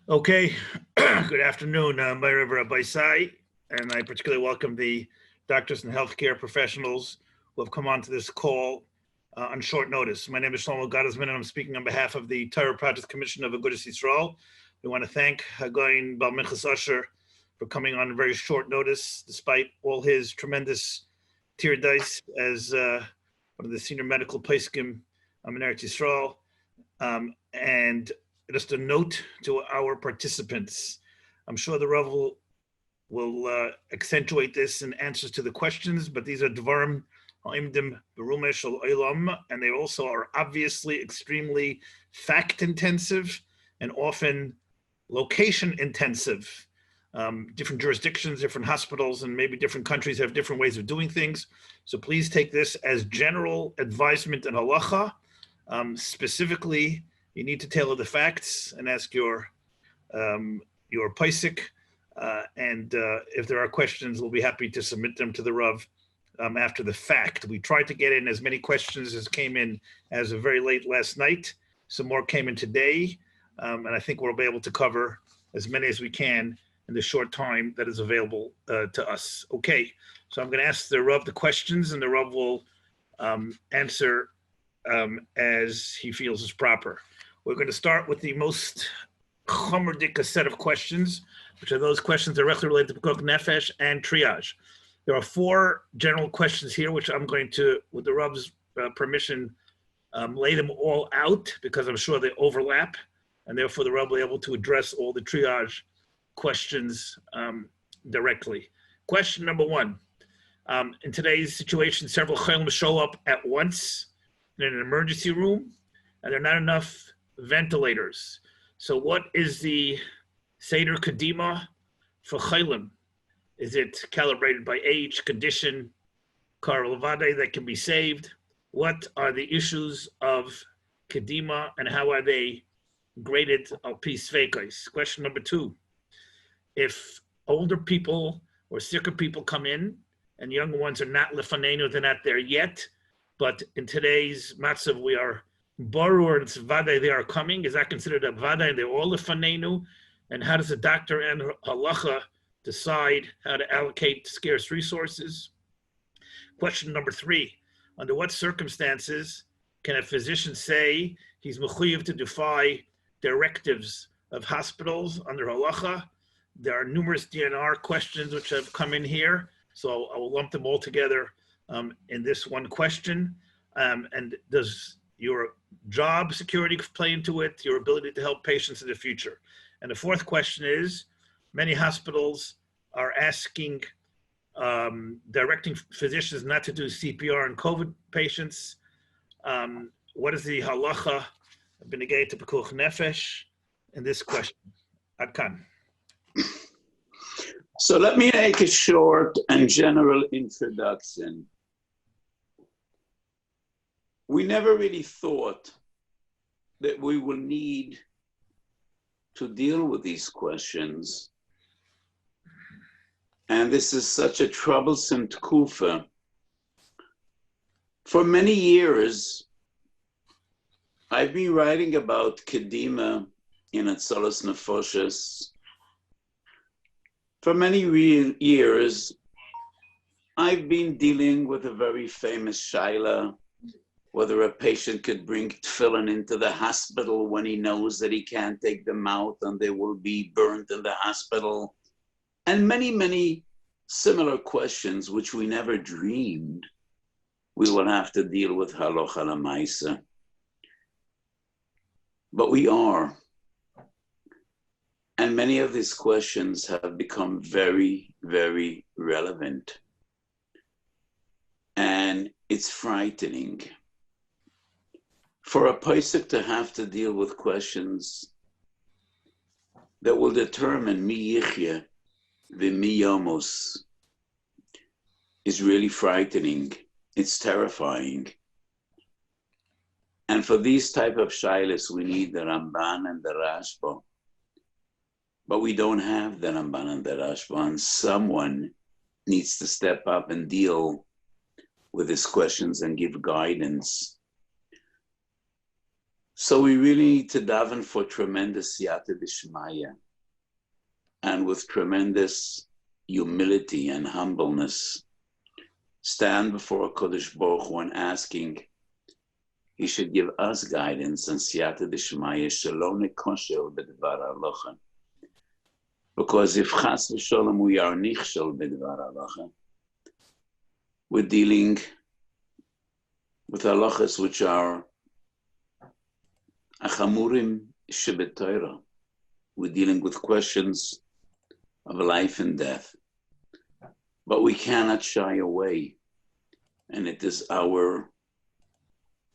Okay, good afternoon, my Rabbi Weiss, and I particularly welcome the doctors and healthcare professionals who have come onto this call on short notice. My name is Shlomo Gottesman, and I'm speaking on behalf of the Torah Project Commission of Agudas Yisrael. We want to thank Hagoyin Bal Minchas Usher for coming on very short notice, despite all his tremendous tirdais as one of the senior medical poskim in Eretz Yisrael. And just a note to our participants. I'm sure the Rav will accentuate this in answers to the questions, but these are Dvarim Ha'imdim Berume Shel Olam, and they also are obviously extremely fact-intensive and often location-intensive. Different jurisdictions, different hospitals, and maybe different countries have different ways of doing things. So please take this as general advisement and halacha. Specifically, you need to tailor the facts and ask your paisik, and if there are questions, we'll be happy to submit them to the Rav after the fact. We tried to get in as many questions as came in as of very late last night. Some more came in today, and I think we'll be able to cover as many as we can in the short time that is available to us. Okay, so I'm going to ask the Rav the questions, and the Rav will answer as he feels is proper. We're going to start with the most chomerdik set of questions, which are those questions directly related to Pekuach Nefesh and triage. There are four general questions here, which I'm going to, with the Rav's permission, lay them all out because I'm sure they overlap, and therefore the Rav will be able to address all the triage questions directly. Question number one. In today's situation, several chaylim show up at once in an emergency room, and there are not enough ventilators. So what is the Seder Kadima for chaylim? Is it calibrated by age, condition, kar levade that can be saved? What are the issues of Kadima and how are they graded al pi sveikos? Question number two. If older people or sicker people come in and younger ones are not lefanenu, they're not there yet, but in today's matzav we are barur, it's vade, they are coming. Is that considered a vade and they're all lefanenu? And how does the doctor and halacha decide how to allocate scarce resources? Question number three. Under what circumstances can a physician say he's mechuyev to defy directives of hospitals under halacha? There are numerous DNR questions which have come in here, so I will lump them all together in this one question. And does your job security play into it, your ability to help patients in the future? And the fourth question is, many hospitals are asking, directing physicians not to do CPR in COVID patients. What is the halacha b'negei to Pekuach Nefesh in this question? Adkan. So let me make a short and general introduction. We never really thought that we will need to deal with these questions. And this is such a troublesome tkufa. For many years, I've been writing about Kedima in Atzalas Nefoshes. For many years, I've been dealing with a very famous shaila, whether a patient could bring tefillin into the hospital when he knows that he can't take them out and they will be burnt in the hospital, and many, many similar questions which we never dreamed we will have to deal with halacha l'maisa. But we are. And many of these questions have become very, very relevant. And it's frightening. For a posek to have to deal with questions that will determine mi yichya v'mi yomos is really frightening. It's terrifying. And for these type of shailas, we need the Ramban and the Rashba. But we don't have the Ramban and the Rashba, and someone needs to step up and deal with these questions and give guidance. So we really need to daven for tremendous siyata d'shmaya, and with tremendous humility and humbleness, stand before Kodesh Baruch Hu and asking He should give us guidance and siyata d'shmaya shalom nekoshel b'dvar halacha. Because if chas v'sholom we are nichshel b'dvar halacha, we're dealing with halachas which are achamurim shebetoira. We're dealing with questions of life and death. But we cannot shy away, and it is our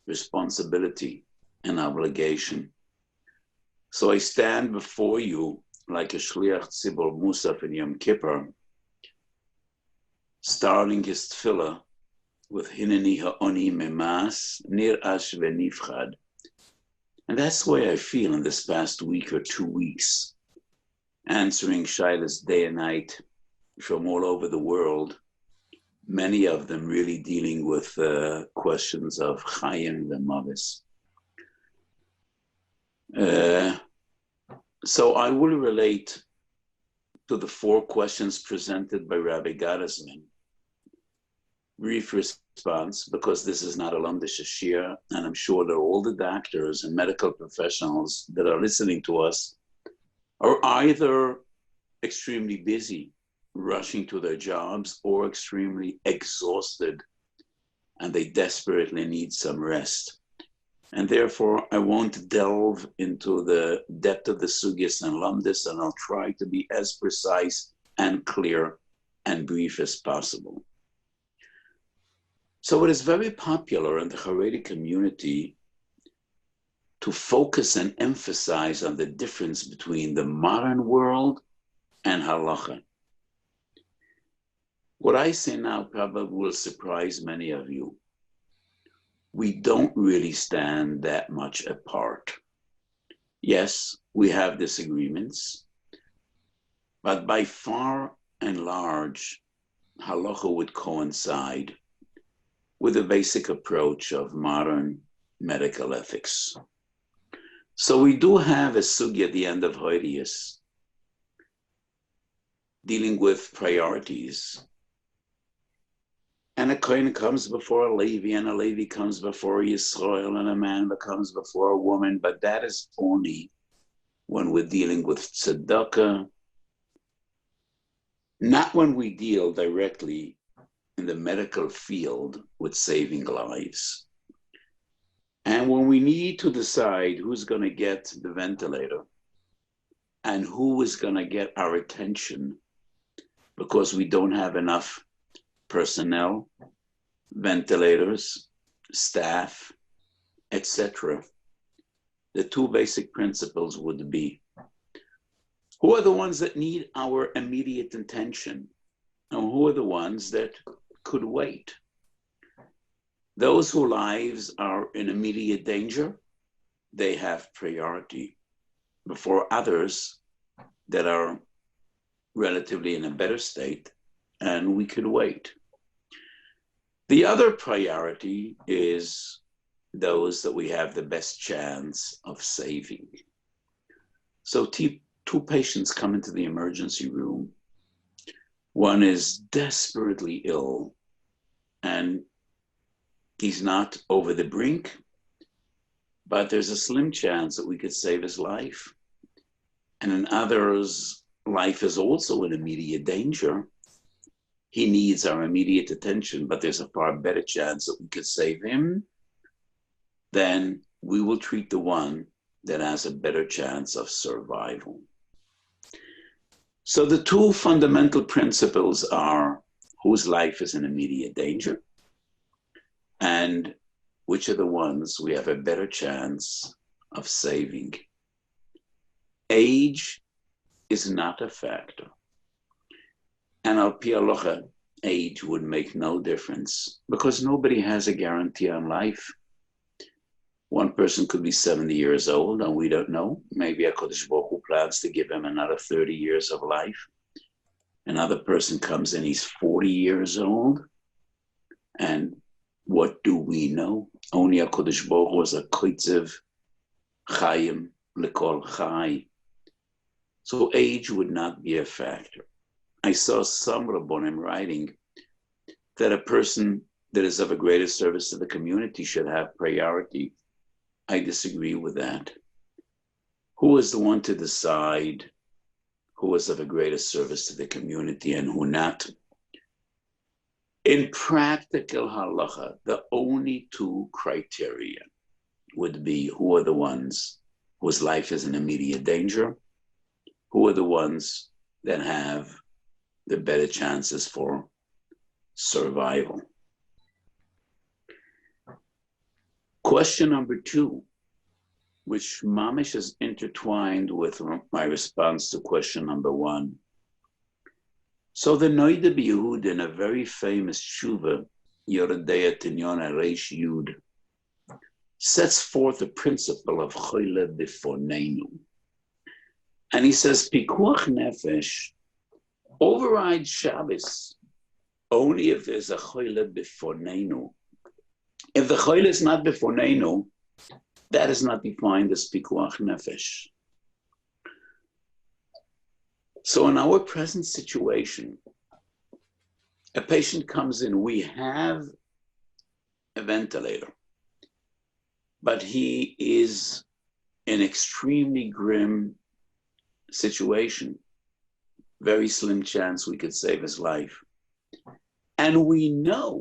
responsibility and obligation. So I stand before you like a shliach tzibur musaf in Yom Kippur, starting his tefillah with Hineni ha'oni memas nir ash v'nifchad. And that's the way I feel in this past week or 2 weeks, answering shilas day and night from all over the world, many of them really dealing with questions of chayim v'mavis. So I will relate to the 4 questions presented by Rabbi Gottesman. Brief response, because this is not a Lamdish Shir, and I'm sure that all the doctors and medical professionals that are listening to us are either extremely busy, rushing to their jobs, or extremely exhausted, and they desperately need some rest. And therefore, I won't delve into the depth of the sugyas and lamdis, and I'll try to be as precise and clear and brief as possible. So it is very popular in the Haredi community to focus and emphasize on the difference between the modern world and halacha. What I say now probably will surprise many of you. We don't really stand that much apart. Yes, we have disagreements, but by far and large, halacha would coincide with the basic approach of modern medical ethics. So we do have a sugi at the end of Hoirius dealing with priorities. And a Kohen comes before a Levi, and a Levi comes before Yisrael, and a man comes before a woman, but that is only when we're dealing with tzedakah, not when we deal directly in the medical field with saving lives. And when we need to decide who's going to get the ventilator and who is going to get our attention because we don't have enough personnel, ventilators, staff, etc., the 2 basic principles would be, who are the ones that need our immediate attention, and who are the ones that could wait? Those whose lives are in immediate danger, they have priority before others that are relatively in a better state, and we could wait. The other priority is those that we have the best chance of saving. So 2 patients come into the emergency room. One is desperately ill, and he's not over the brink, but there's a slim chance that we could save his life. And another's life is also in immediate danger. He needs our immediate attention, but there's a far better chance that we could save him. Then we will treat the one that has a better chance of survival. So the 2 fundamental principles are whose life is in immediate danger and which are the ones we have a better chance of saving. Age is not a factor. And al pi halacha, age would make no difference because nobody has a guarantee on life. One person could be 70 years old and we don't know. Maybe HaKadosh Baruch Hu plans to give him another 30 years of life. Another person comes in, he's 40 years old. And what do we know? Only HaKadosh Baruch Hu is a koitzev Chayim lekol chai. So age would not be a factor. I saw some Rabbonim writing that a person that is of a greater service to the community should have priority. I disagree with that. Who is the one to decide who is of a greater service to the community and who not? In practical halacha, the only two criteria would be who are the ones whose life is in immediate danger, who are the ones that have the better chances for survival. Question number 2, which mamish is intertwined with my response to question number 1. So the Noida B'Yehud, in a very famous tshuva, Yoredei Tinyon Reish Yud, sets forth the principle of Choyle B'Fonenu. And he says, Pikuach Nefesh overrides Shabbos only if there's a Choyle B'Fonenu. If the Choyle is not B'Fonenu, that is not defined as Pikuach Nefesh. So in our present situation, a patient comes in, we have a ventilator, but he is in extremely grim situation, very slim chance we could save his life. And we know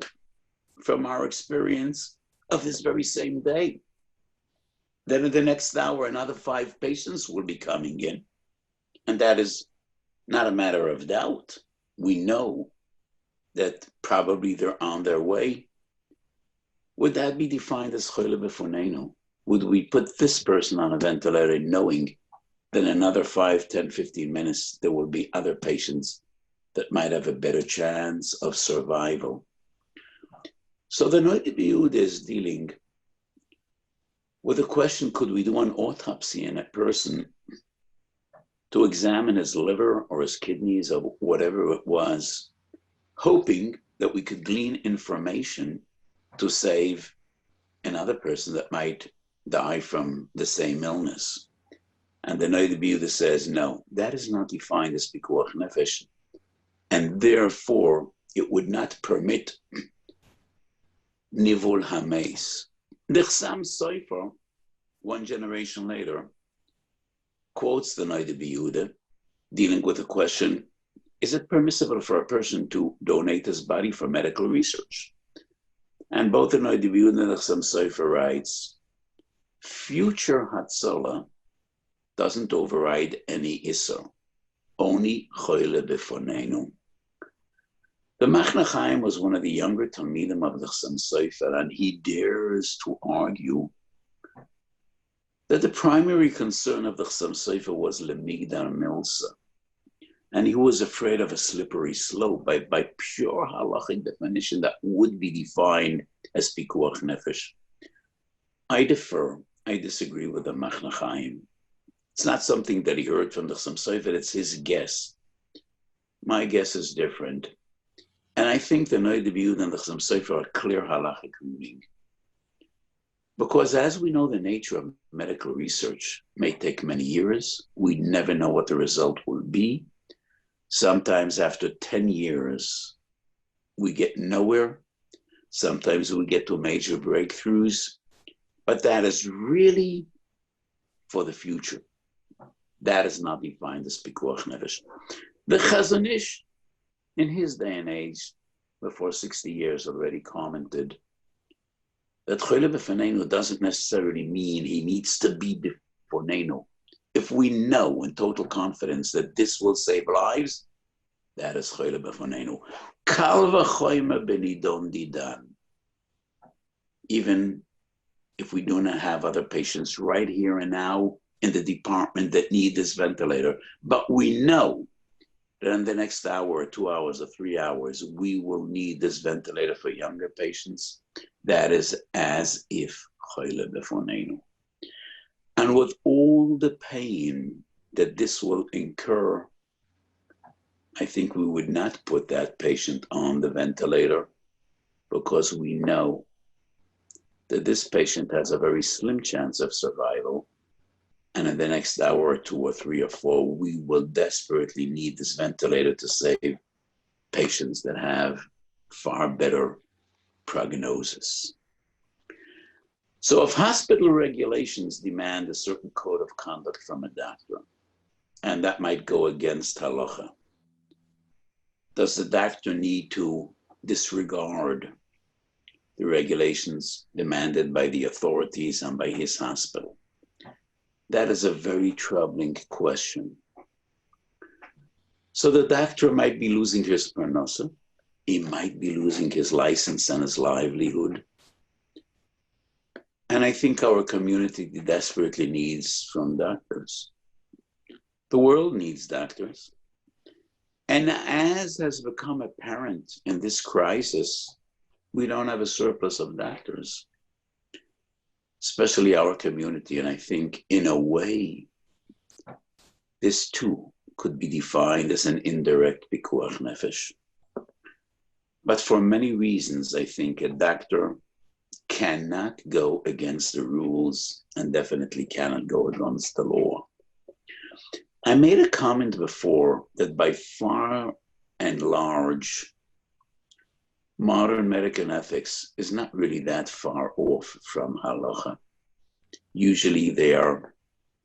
from our experience of this very same day that in the next hour, another 5 patients will be coming in. And that is not a matter of doubt. We know that probably they're on their way. Would that be defined as Choyle B'Fonenu? Would we put this person on a ventilator knowing that in another 5, 10, 15 minutes, there will be other patients that might have a better chance of survival? So the Noida B'Yehud is dealing with the question, could we do an autopsy in a person to examine his liver or his kidneys or whatever it was, hoping that we could glean information to save another person that might die from the same illness? And the Noida B'Yehud says, no, that is not defined as Pikuach Nefesh. And therefore, it would not permit Nivul Hameis. The Chassam Sofer, one generation later, quotes the Noida B'Yehud, dealing with the question, is it permissible for a person to donate his body for medical research? And both the Noida B'Yehud and the Chassam Sofer writes, future Hatzalah doesn't override any Isser, only Choyle B'Fonenu. The Machna Chaim was one of the younger Talmidim of the Chassam Sofer, and he dares to argue that the primary concern of the Chassam Sofer was Lemigdar Milsa, and he was afraid of a slippery slope by pure halachic definition that would be defined as Pikuach Nefesh. I disagree with the Machna Chaim. It's not something that he heard from the Chassam Sofer, it's his guess. My guess is different. And I think the Noida B'Yehud and the Chassam Sofer are clear halachic ruling. Because as we know, the nature of medical research may take many years. We never know what the result will be. Sometimes after 10 years, we get nowhere. Sometimes we get to major breakthroughs. But that is really for the future. That is not defined as Pikuach Nefesh. The Chazon Ish, in his day and age, before 60 years, already commented that Choyle B'Fonenu doesn't necessarily mean he needs to be B'Fonenu. If we know in total confidence that this will save lives, that is Choyle B'Fonenu. Kal v'choyma b'nidon didan. Even if we do not have other patients right here and now in the department that need this ventilator, but we know that in the next hour or 2 hours or 3 hours, we will need this ventilator for younger patients. That is as if Choyle B'Fonenu. And with all the pain that this will incur, I think we would not put that patient on the ventilator because we know that this patient has a very slim chance of survival And in the next hour or 2 or 3 or 4, we will desperately need this ventilator to save patients that have far better prognosis. So if hospital regulations demand a certain code of conduct from a doctor, and that might go against halacha, does the doctor need to disregard the regulations demanded by the authorities and by his hospital? That is a very troubling question. So the doctor might be losing his parnasa, he might be losing his license and his livelihood. And I think our community desperately needs strong doctors. The world needs doctors. And as has become apparent in this crisis, we don't have a surplus of doctors, especially our community. And I think in a way, this too could be defined as an indirect pikuach nefesh. But for many reasons, I think a doctor cannot go against the rules and definitely cannot go against the law. I made a comment before that by far and large, modern medical ethics is not really that far off from halacha. Usually they are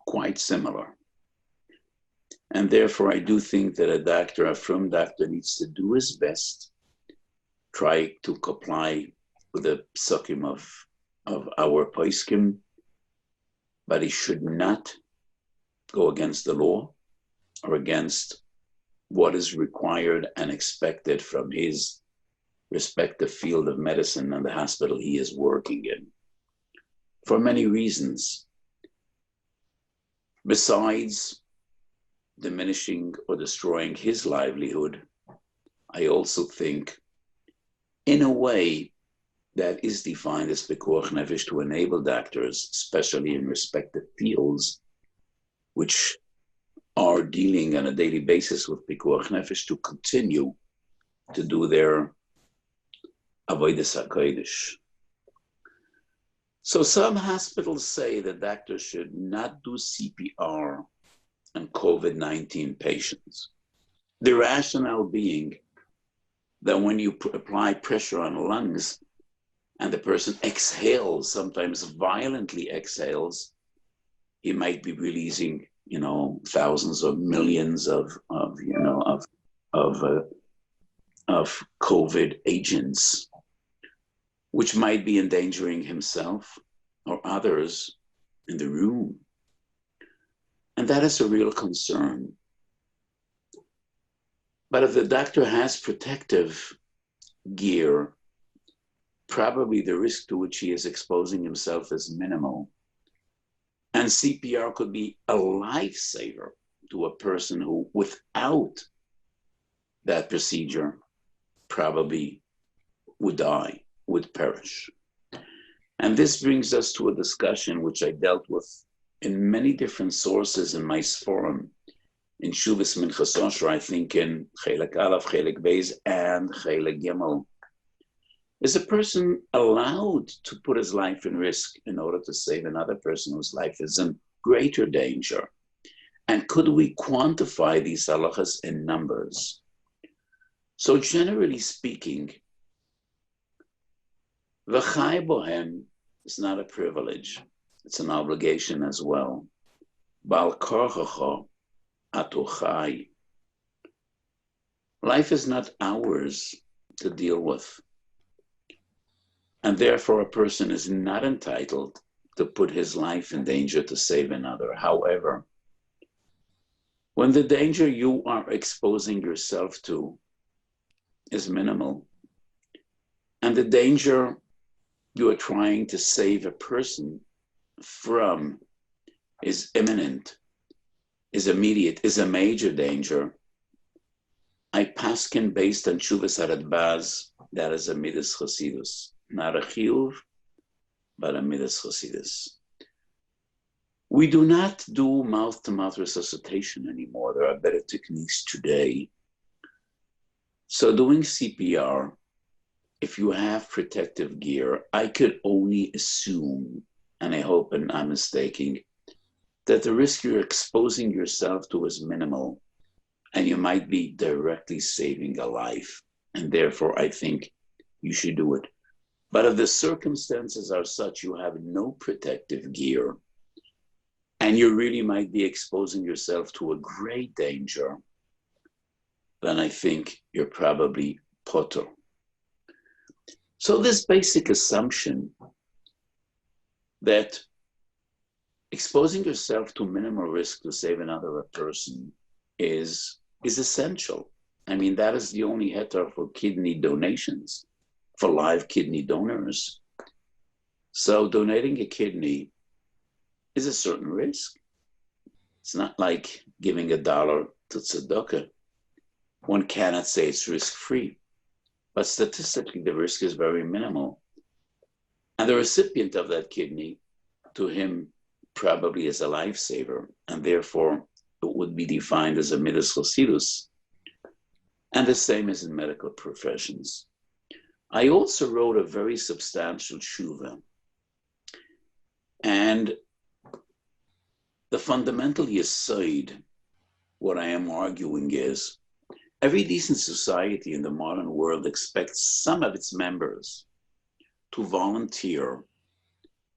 quite similar. And therefore I do think that a doctor, a firm doctor, needs to do his best, try to comply with the psukim of our poskim, but he should not go against the law or against what is required and expected from his respective field of medicine and the hospital he is working in, for many reasons. Besides diminishing or destroying his livelihood, I also think, in a way, that is defined as pikuach nefesh to enable doctors, especially in respective fields, which are dealing on a daily basis with pikuach nefesh, to continue to do their avodas hakodesh. So some hospitals say that doctors should not do CPR on COVID-19 patients. The rationale being that when you apply pressure on the lungs and the person exhales, sometimes violently exhales, he might be releasing, thousands or millions of COVID agents, which might be endangering himself or others in the room. And that is a real concern. But if the doctor has protective gear, probably the risk to which he is exposing himself is minimal. And CPR could be a lifesaver to a person who, without that procedure, probably would die, would perish. And this brings us to a discussion which I dealt with in many different sources in my forum, in Shuvas Minchas Osher, I think in Chelek Aleph, Chelek Beis, and Chelek Gimel. Is a person allowed to put his life in risk in order to save another person whose life is in greater danger? And could we quantify these halachas in numbers? So generally speaking, v'chai bohem is not a privilege, it's an obligation as well. Bal korchacha atu chai. Life is not ours to deal with. And therefore, a person is not entitled to put his life in danger to save another. However, when the danger you are exposing yourself to is minimal, and the danger you are trying to save a person from is imminent, is immediate, is a major danger, I paskin based on Shuvas Haradbaz, that is a midas chasidus. Not a chiyuv, but a midas chasidus. We do not do mouth-to-mouth resuscitation anymore. There are better techniques today. So doing CPR, if you have protective gear, I could only assume, and I hope I'm not mistaking, that the risk you're exposing yourself to is minimal, and you might be directly saving a life. And therefore, I think you should do it. But if the circumstances are such you have no protective gear, and you really might be exposing yourself to a great danger, then I think you're probably potter. So this basic assumption that exposing yourself to minimal risk to save another person is essential. I mean, that is the only heter for kidney donations, for live kidney donors. So donating a kidney is a certain risk. It's not like giving $1 to tzedakah. One cannot say it's risk-free, but statistically the risk is very minimal. And the recipient of that kidney, to him, probably is a lifesaver, and therefore it would be defined as a midas chasidus. And the same is in medical professions. I also wrote a very substantial tshuva, and the fundamental yesod, what I am arguing is, every decent society in the modern world expects some of its members to volunteer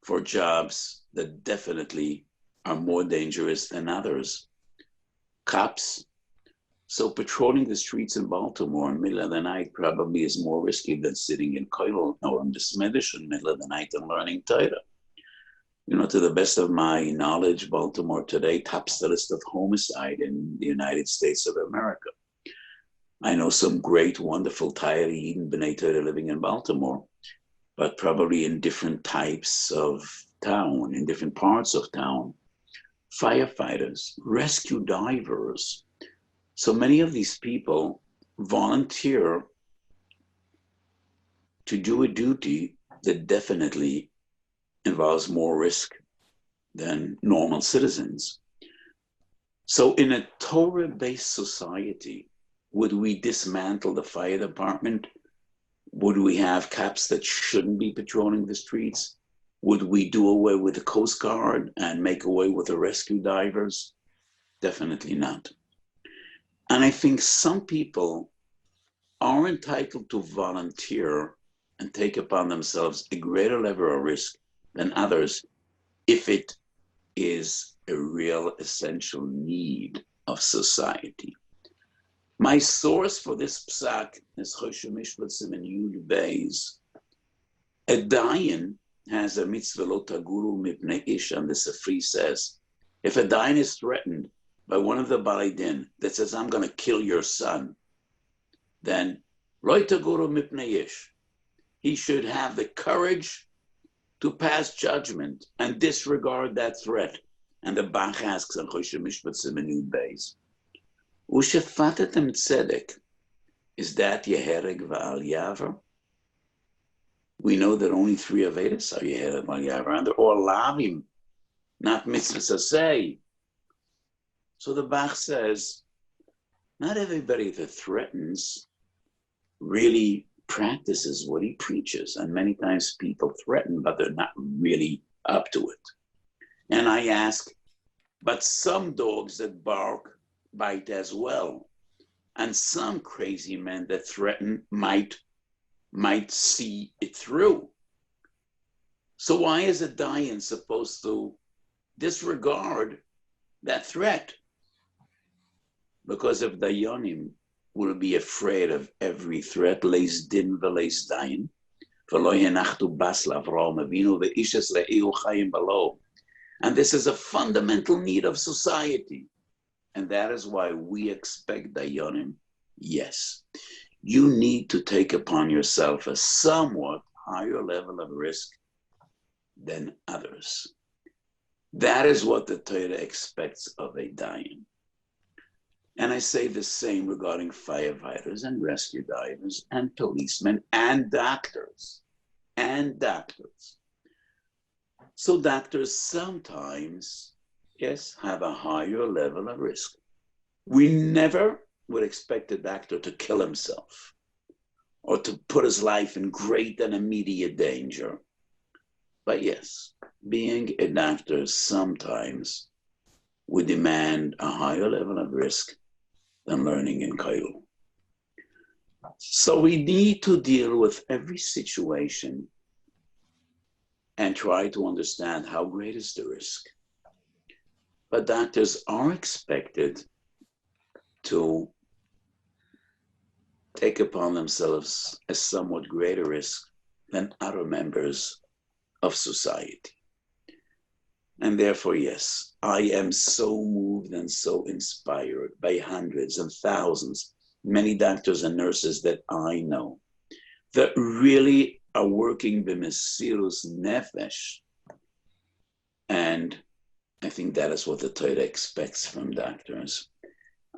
for jobs that definitely are more dangerous than others. Cops. So patrolling the streets in Baltimore in the middle of the night probably is more risky than sitting in Kallah or in the Smedish in the middle of the night and learning Torah. You know, to the best of my knowledge, Baltimore today tops the list of homicide in the United States of America. I know some great, wonderful Tayari and B'nai Torah living in Baltimore, but probably in different types of town, in different parts of town. Firefighters, rescue divers. So many of these people volunteer to do a duty that definitely involves more risk than normal citizens. So in a Torah-based society, would we dismantle the fire department? Would we have cops that shouldn't be patrolling the streets? Would we do away with the Coast Guard and make away with the rescue divers? Definitely not. And I think some people are entitled to volunteer and take upon themselves a greater level of risk than others if it is a real essential need of society. My source for this psak is Choshe Mishpat Siman Yud Beis. A dayan has a mitzvah lo taguru mipnei ish, and the Sifri says, if a dayan is threatened by one of the Balei Din that says, I'm going to kill your son, then lo taguru mipnei ish. He should have the courage to pass judgment and disregard that threat. And the Bach asks on Choshe Mishpat Siman Yud Beis, Ushefatetem tzedek, is that Yehereg v'al Yaver? We know that only 3 Avedas are Yehereg v'al Yaver, and they're all lavim, not mitzvahs asay. So the Bach says, not everybody that threatens really practices what he preaches, and many times people threaten, but they're not really up to it. And I ask, but some dogs that bark bite as well, and some crazy men that threaten might see it through. So why is a dayan supposed to disregard that threat? Because if dayanim will be afraid of every threat, leis din v'leis dayan, v'lo yenachtu bas l'Avraham Avinu v'ishes le'eu chayim balo. And this is a fundamental need of society. And that is why we expect dayanim, yes, you need to take upon yourself a somewhat higher level of risk than others. That is what the Torah expects of a dayan. And I say the same regarding firefighters and rescue divers and policemen and doctors. So doctors sometimes, yes, have a higher level of risk. We never would expect a doctor to kill himself or to put his life in great and immediate danger. But yes, being a doctor sometimes would demand a higher level of risk than learning in Kallah. So we need to deal with every situation and try to understand how great is the risk. But doctors are expected to take upon themselves a somewhat greater risk than other members of society. And therefore, yes, I am so moved and so inspired by hundreds and thousands, many doctors and nurses that I know that really are working b'mesirus nefesh. And I think that is what the Torah expects from doctors.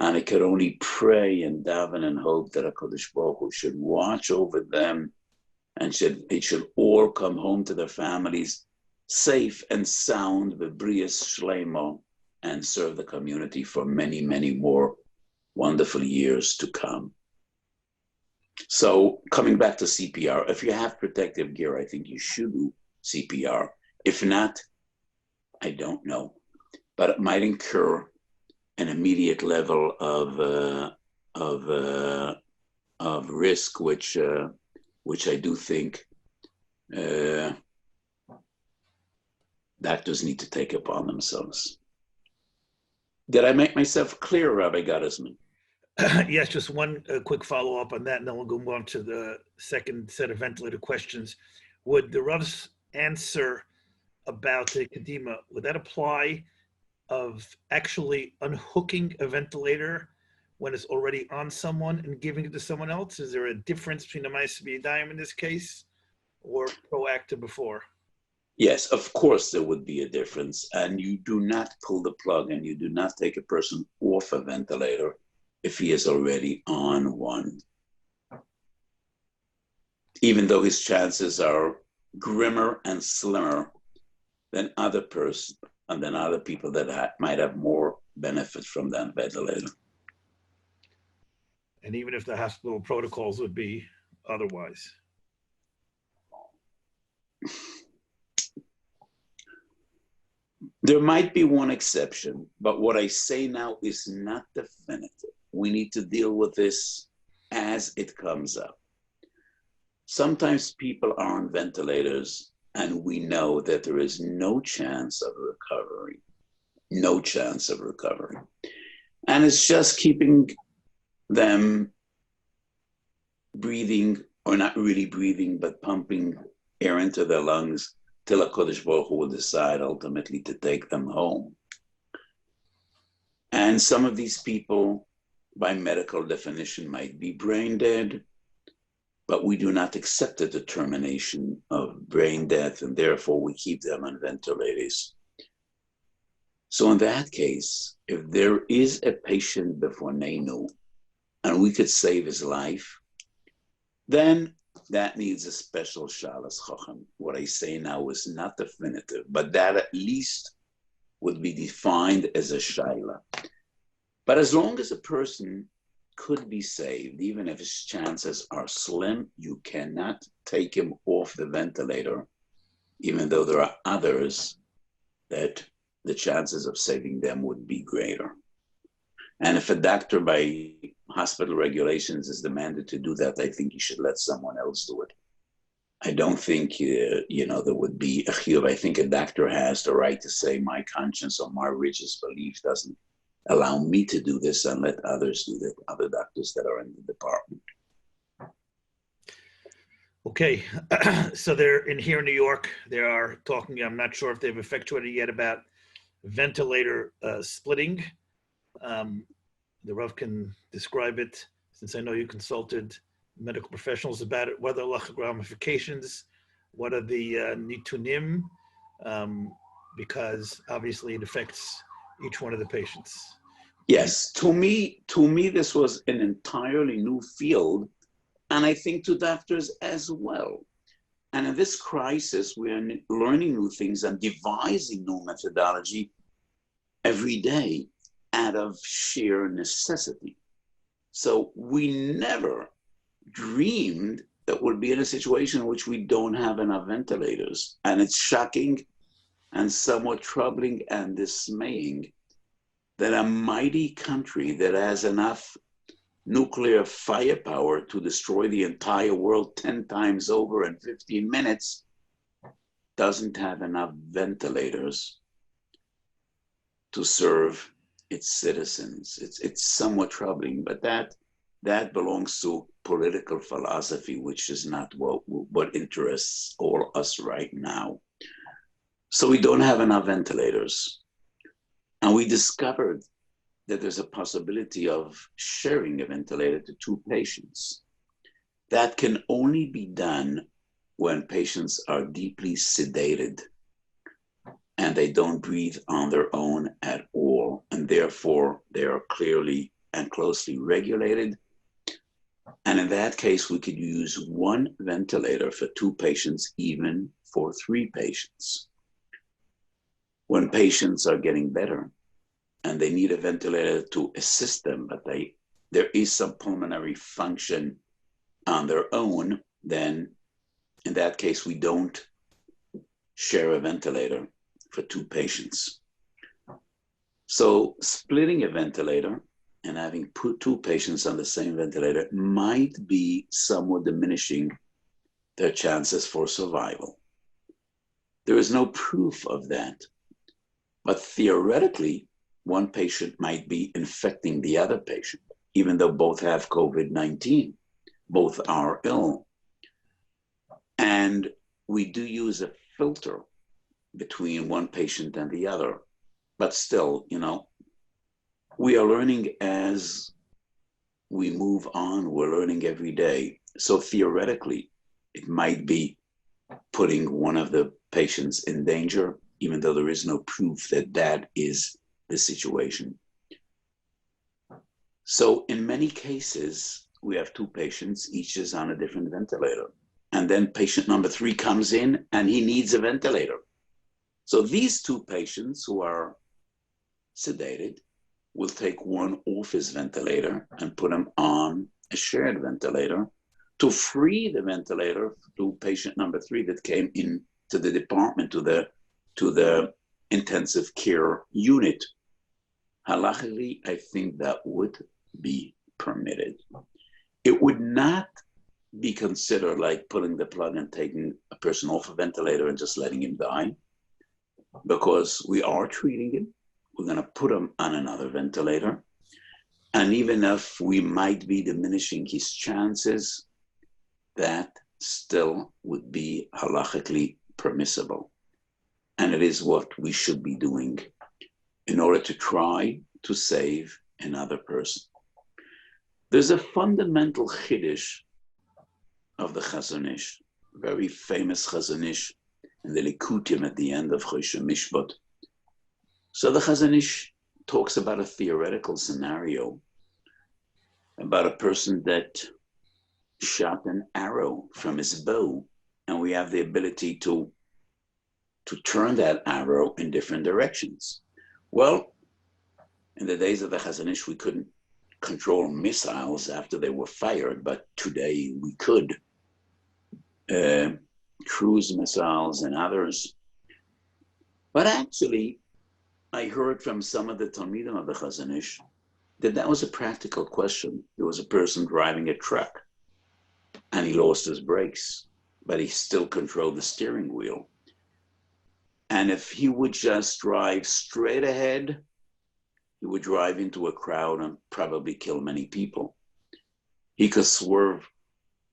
And I could only pray and daven and hope that HaKadosh Baruch Hu should watch over them and it should all come home to their families safe and sound, b'brias shlema, and serve the community for many, many more wonderful years to come. So coming back to CPR, if you have protective gear, I think you should do CPR. If not, I don't know, but it might incur an immediate level of risk, which I do think doctors need to take upon themselves. Did I make myself clear, Rabbi Gottesman? Yes, just one quick follow-up on that, and then we'll go on to the second set of ventilator questions. Would the Rav's answer about the Kadima, would that apply of actually unhooking a ventilator when it's already on someone and giving it to someone else? Is there a difference between a Ma'aseh b'yadayim in this case or proactive before? Yes, of course there would be a difference. And you do not pull the plug and you do not take a person off a ventilator if he is already on one. Even though his chances are grimmer and slimmer than other person and than other people that might have more benefit from that ventilator. And even if the hospital protocols would be otherwise. There might be one exception, but what I say now is not definitive. We need to deal with this as it comes up. Sometimes people are on ventilators and we know that there is no chance of recovery, no chance of recovery. And it's just keeping them breathing, or not really breathing, but pumping air into their lungs till HaKadosh Baruch Hu will decide ultimately to take them home. And some of these people, by medical definition, might be brain dead, but we do not accept the determination of brain death, and therefore we keep them on ventilators. So in that case, if there is a patient before Neinu, and we could save his life, then that needs a special shalas chacham. What I say now is not definitive, but that at least would be defined as a shaila. But as long as a person could be saved, even if his chances are slim, you cannot take him off the ventilator, even though there are others that the chances of saving them would be greater. And if a doctor by hospital regulations is demanded to do that, I think you should let someone else do it. I don't think, there would be a chiyuv. I think a doctor has the right to say, my conscience or my religious belief doesn't allow me to do this, and let others do that, other doctors that are in the department. Okay, so they're in here in New York, they are talking, I'm not sure if they've effectuated yet about ventilator splitting. The Rav can describe it, since I know you consulted medical professionals about it. What are the halachic ramifications? What are the nitunim? Because obviously it affects each one of the patients. Yes, to me, this was an entirely new field, and I think to doctors as well. And in this crisis, we're learning new things and devising new methodology every day out of sheer necessity. So we never dreamed that we'd be in a situation in which we don't have enough ventilators. And it's shocking and somewhat troubling and dismaying that a mighty country that has enough nuclear firepower to destroy the entire world 10 times over in 15 minutes doesn't have enough ventilators to serve its citizens. It's somewhat troubling, but that belongs to political philosophy, which is not what interests all us right now. So we don't have enough ventilators. And we discovered that there's a possibility of sharing a ventilator to 2 patients. That can only be done when patients are deeply sedated and they don't breathe on their own at all, and therefore they are clearly and closely regulated. And in that case, we could use 1 ventilator for 2 patients, even for 3 patients. When patients are getting better and they need a ventilator to assist them, but there is some pulmonary function on their own, then in that case, we don't share a ventilator for 2 patients. So splitting a ventilator and having put 2 patients on the same ventilator might be somewhat diminishing their chances for survival. There is no proof of that, but theoretically, 1 patient might be infecting the other patient, even though both have COVID-19, both are ill. And we do use a filter between 1 patient and the other, but still, we are learning as we move on. We're learning every day. So theoretically, it might be putting one of the patients in danger, even though there is no proof that that is the situation. So in many cases, we have 2 patients, each is on a different ventilator. And then patient number 3 comes in and he needs a ventilator. So these 2 patients who are sedated will take one off his ventilator and put him on a shared ventilator to free the ventilator to patient number 3 that came in to the department, to the intensive care unit. Halachically, I think that would be permitted. It would not be considered like pulling the plug and taking a person off a ventilator and just letting him die, because we are treating him. We're going to put him on another ventilator. And even if we might be diminishing his chances, that still would be halachically permissible. And it is what we should be doing in order to try to save another person. There's a fundamental chiddush of the Chazon Ish, very famous Chazon Ish, in the Likutim at the end of Choshen Mishpat. So the Chazon Ish talks about a theoretical scenario about a person that shot an arrow from his bow, and we have the ability to turn that arrow in different directions. Well, in the days of the Chazon Ish, we couldn't control missiles after they were fired, but today we could. Cruise missiles and others. But actually, I heard from some of the Talmidim of the Chazon Ish that was a practical question. There was a person driving a truck and he lost his brakes, but he still controlled the steering wheel. And if he would just drive straight ahead, he would drive into a crowd and probably kill many people. He could swerve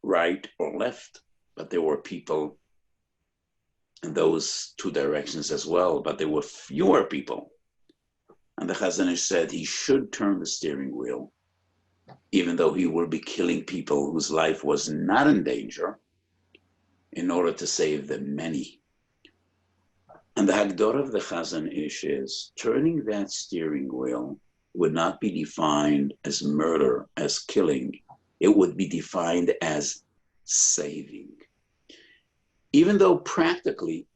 right or left, but there were people in those 2 directions as well, but there were fewer people. And the Chazon Ish said he should turn the steering wheel, even though he will be killing people whose life was not in danger, in order to save the many. And the Hagdor of the Chazon Ish is turning that steering wheel would not be defined as murder, as killing. It would be defined as saving. Even though practically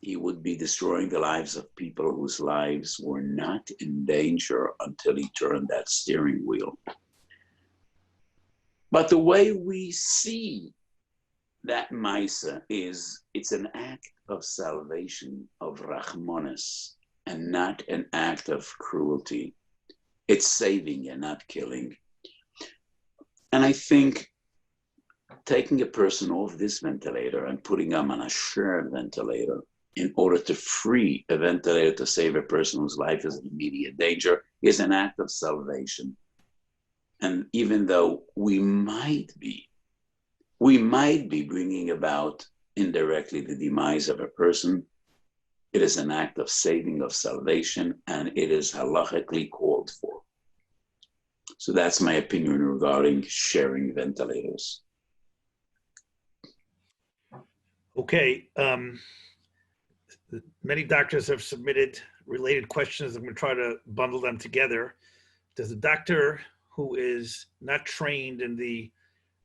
he would be destroying the lives of people whose lives were not in danger until he turned that steering wheel. But the way we see that Maisa is, it's an act of salvation, of Rachmanis, and not an act of cruelty. It's saving and not killing. And I think taking a person off this ventilator and putting them on a shared ventilator in order to free a ventilator to save a person whose life is in immediate danger is an act of salvation. And even though we might be bringing about indirectly the demise of a person, it is an act of saving, of salvation, and it is halachically called for. So that's my opinion regarding sharing ventilators. Okay. Many doctors have submitted related questions. I'm going to try to bundle them together. Does a doctor who is not trained in the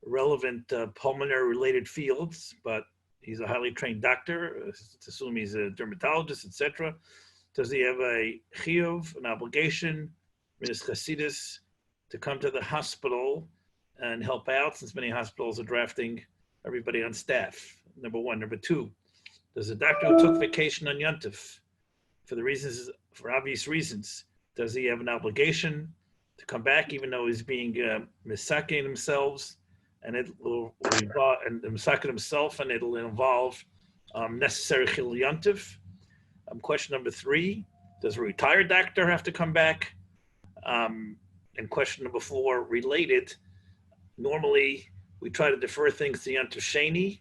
relevant pulmonary related fields, but he's a highly trained doctor, let's assume he's a dermatologist, etc., does he have a chiyuv, an obligation, minas chasidus, to come to the hospital and help out, since many hospitals are drafting everybody on staff? Number one. Number two, does a doctor who took vacation on Yom Tov for obvious reasons, does he have an obligation to come back, even though he's being misaking themselves, and it will involve and misaking himself, and it'll involve necessary chilul Yom Tov? Question number three, does a retired doctor have to come back? And question number four, related, normally we try to defer things to Yom Tov Sheni.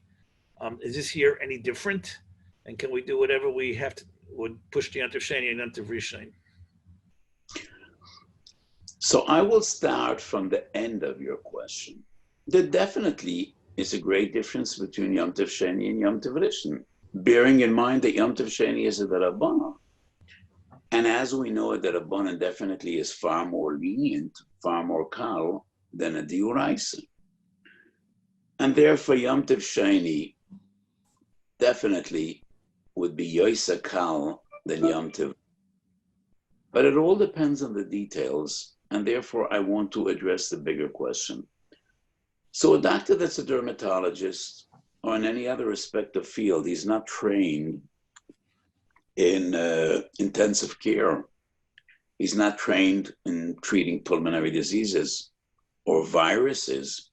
Is this year any different? And can we do whatever we have to, would push to Yom Tov Sheni and Yom Tov Rishon? So I will start from the end of your question. There definitely is a great difference between Yom Tov Sheni and Yom Tov Rishon, bearing in mind that Yom Tov Sheni is a Darabanan. And as we know, a Darabanan definitely is far more lenient, far more kal than a Diuraisa. And therefore, Yom Tov Sheni definitely would be Yoisa Kal than Yom Tov. But it all depends on the details, and therefore I want to address the bigger question. So a doctor that's a dermatologist or in any other respective field, he's not trained in intensive care. He's not trained in treating pulmonary diseases or viruses.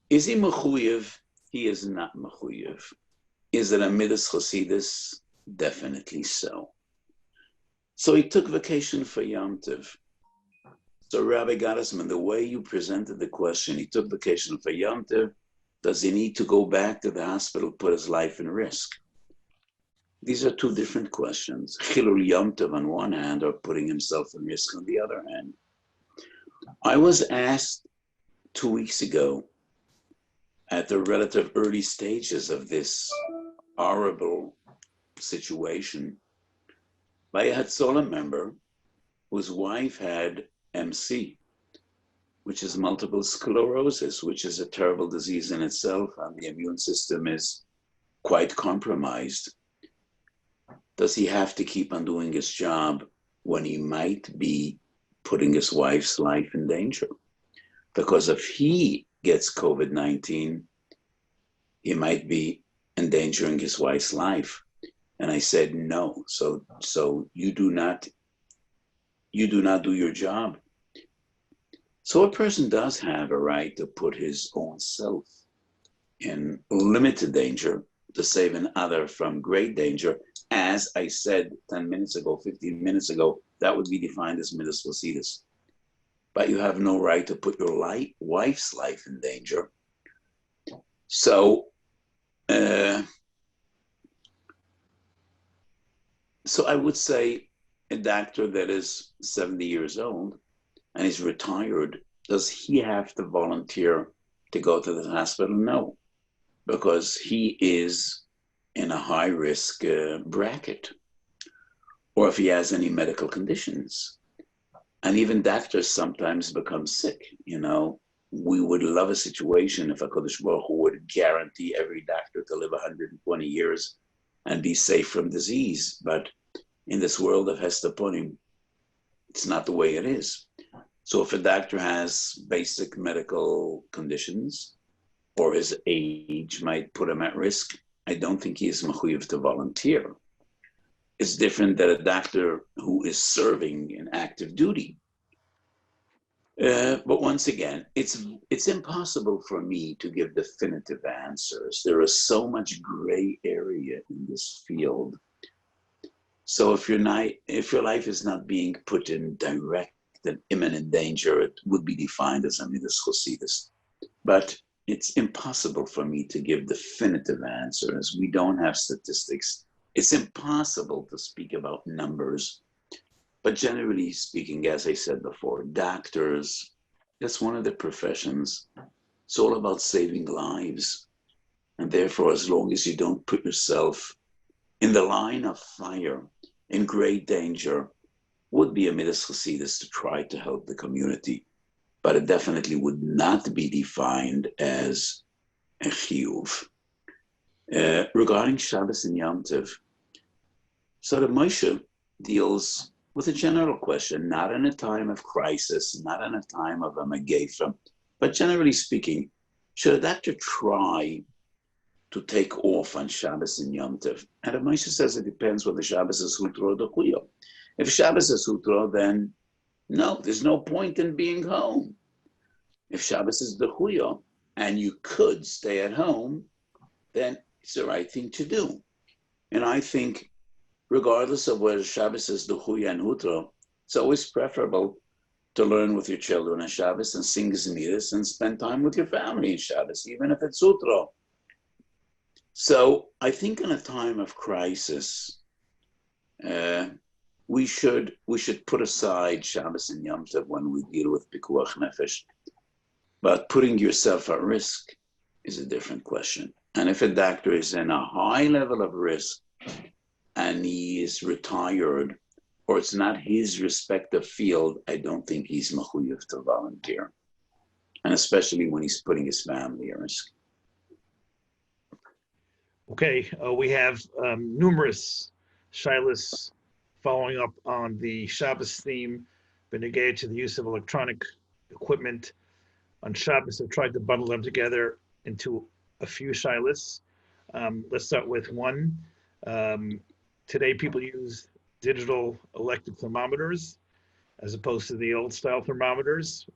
Is he mechuyev? He is not mechuyev. Is it a midas chasidus? Definitely so. So he took vacation for Yom Tov. So Rabbi Gottesman, the way you presented the question, he took vacation for Yom Tov. Does he need to go back to the hospital, put his life in risk? These are two different questions. Chilul Yom Tov on one hand, or putting himself in risk on the other hand. I was asked 2 weeks ago, at the relative early stages of this horrible situation, by a Hatzolah member whose wife had MC, which is multiple sclerosis, which is a terrible disease in itself, and the immune system is quite compromised. Does he have to keep on doing his job when he might be putting his wife's life in danger? Because if he gets COVID-19, he might be endangering his wife's life. And I said, no. So you do not do your job. So a person does have a right to put his own self in limited danger to save another from great danger. As I said 10 minutes ago, 15 minutes ago, that would be defined as midas placidus. But you have no right to put your wife's life in danger. So I would say a doctor that is 70 years old and is retired, does he have to volunteer to go to the hospital? No, because he is in a high risk bracket, or if he has any medical conditions. And even doctors sometimes become sick. You know, we would love a situation if HaKadosh Baruch Hu would guarantee every doctor to live 120 years and be safe from disease. But in this world of Hestaponim, it's not the way it is. So if a doctor has basic medical conditions or his age might put him at risk, I don't think he is mechuyev to volunteer. is different than a doctor who is serving in active duty. But once again, it's impossible for me to give definitive answers. There is so much gray area in this field. So if your life is not being put in direct and imminent danger, it would be defined as a midas chosidus. But it's impossible for me to give definitive answers. We don't have statistics. It's impossible to speak about numbers. But generally speaking, as I said before, doctors, that's one of the professions. It's all about saving lives. And therefore, as long as you don't put yourself in the line of fire, in great danger, would be a midas chosidus to try to help the community. But it definitely would not be defined as a chiyuv. Regarding Shabbos and Yom Tov, so the Moshe deals with a general question, not in a time of crisis, not in a time of a megefa, but generally speaking, should a doctor try to take off on Shabbos and Yom Tov? And the Moshe says it depends whether Shabbos is hutro or dechuya. If Shabbos is hutro, then no, there's no point in being home. If Shabbos is dechuya and you could stay at home, then it's the right thing to do. And I think regardless of whether Shabbos is dechuya and hutro, it's always preferable to learn with your children on Shabbos and sing zmiris and spend time with your family in Shabbos, even if it's hutro. So I think in a time of crisis, we should put aside Shabbos and Yom Tov when we deal with pikuach nefesh. But putting yourself at risk is a different question. And if a doctor is in a high level of risk and he is retired, or it's not his respective field, I don't think he's mechuyev to volunteer. And especially when he's putting his family at risk. Okay, we have numerous shilas following up on the Shabbos theme, been engaged to the use of electronic equipment on Shabbos. I've tried to bundle them together into a few shilas. Let's start with one. Today, people use digital electric thermometers as opposed to the old style thermometers,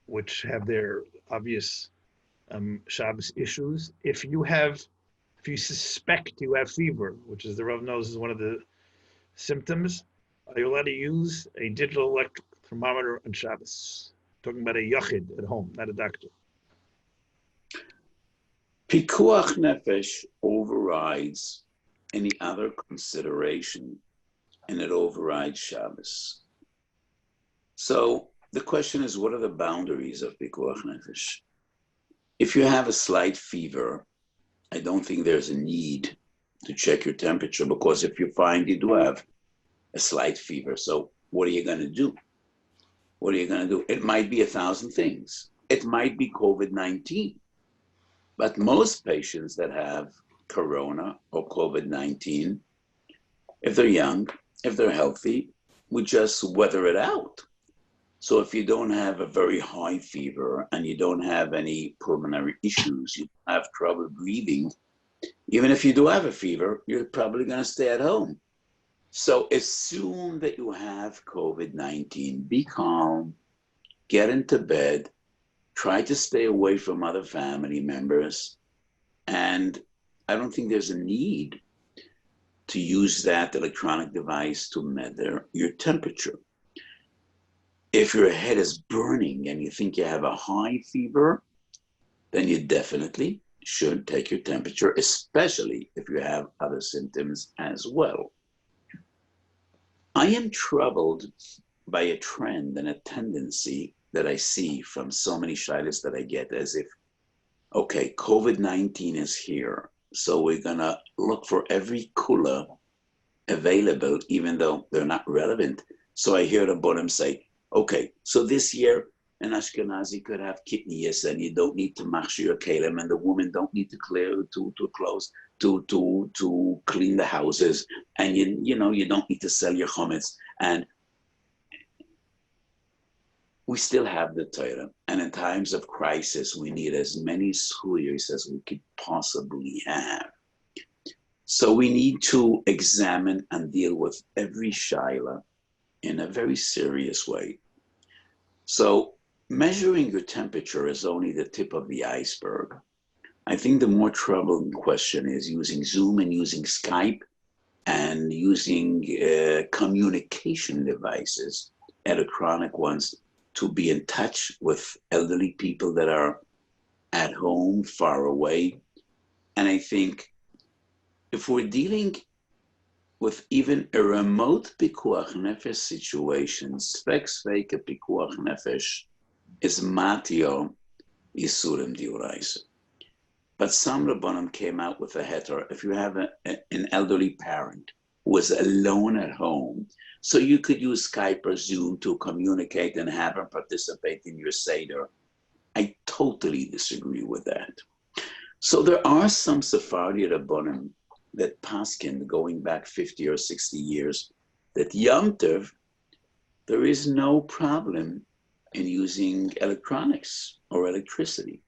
which have their obvious Shabbos issues. If you suspect you have fever, which is the Rav knows is one of the symptoms, are you allowed to use a digital electric thermometer on Shabbos? Talking about a yachid at home, not a doctor. Pikuach nefesh overrides any other consideration, and it overrides Shabbos. So the question is, what are the boundaries of pikuach nefesh? If you have a slight fever, I don't think there's a need to check your temperature, because if you find you do have a slight fever, so what are you going to do? What are you going to do? It might be 1,000 things. It might be COVID-19. But most patients that have corona or COVID-19, if they're young, if they're healthy, we just weather it out. So if you don't have a very high fever and you don't have any pulmonary issues, you have trouble breathing, even if you do have a fever, you're probably going to stay at home. So assume that you have COVID-19, be calm, get into bed, try to stay away from other family members. And I don't think there's a need to use that electronic device to measure your temperature. If your head is burning and you think you have a high fever, then you definitely should take your temperature, especially if you have other symptoms as well. I am troubled by a trend and a tendency that I see from so many shilas that I get, as if, okay, COVID-19 is here, so we're gonna look for every kula available, even though they're not relevant. So I hear the bottom say, okay, so this year an Ashkenazi could have kidneys and you don't need to machshir your kalim, and the woman don't need to clear to close to clean the houses, and you don't need to sell your chametz. And we still have the Torah, and in times of crisis, we need as many schuyos as we could possibly have. So we need to examine and deal with every shaila in a very serious way. So measuring your temperature is only the tip of the iceberg. I think the more troubling question is using Zoom and using Skype and using communication devices, electronic ones, to be in touch with elderly people that are at home, far away. And I think if we're dealing with even a remote pikuach nefesh situation, spek sveike pikuach nefesh is matio isurim diuraisa. But some Rabbanim came out with a heter. If you have an elderly parent who is alone at home, so you could use Skype or Zoom to communicate and have him participate in your Seder. I totally disagree with that. So there are some Sephardi Rabbanim that paskin going back 50 or 60 years that Yom Tov, there is no problem in using electronics or electricity.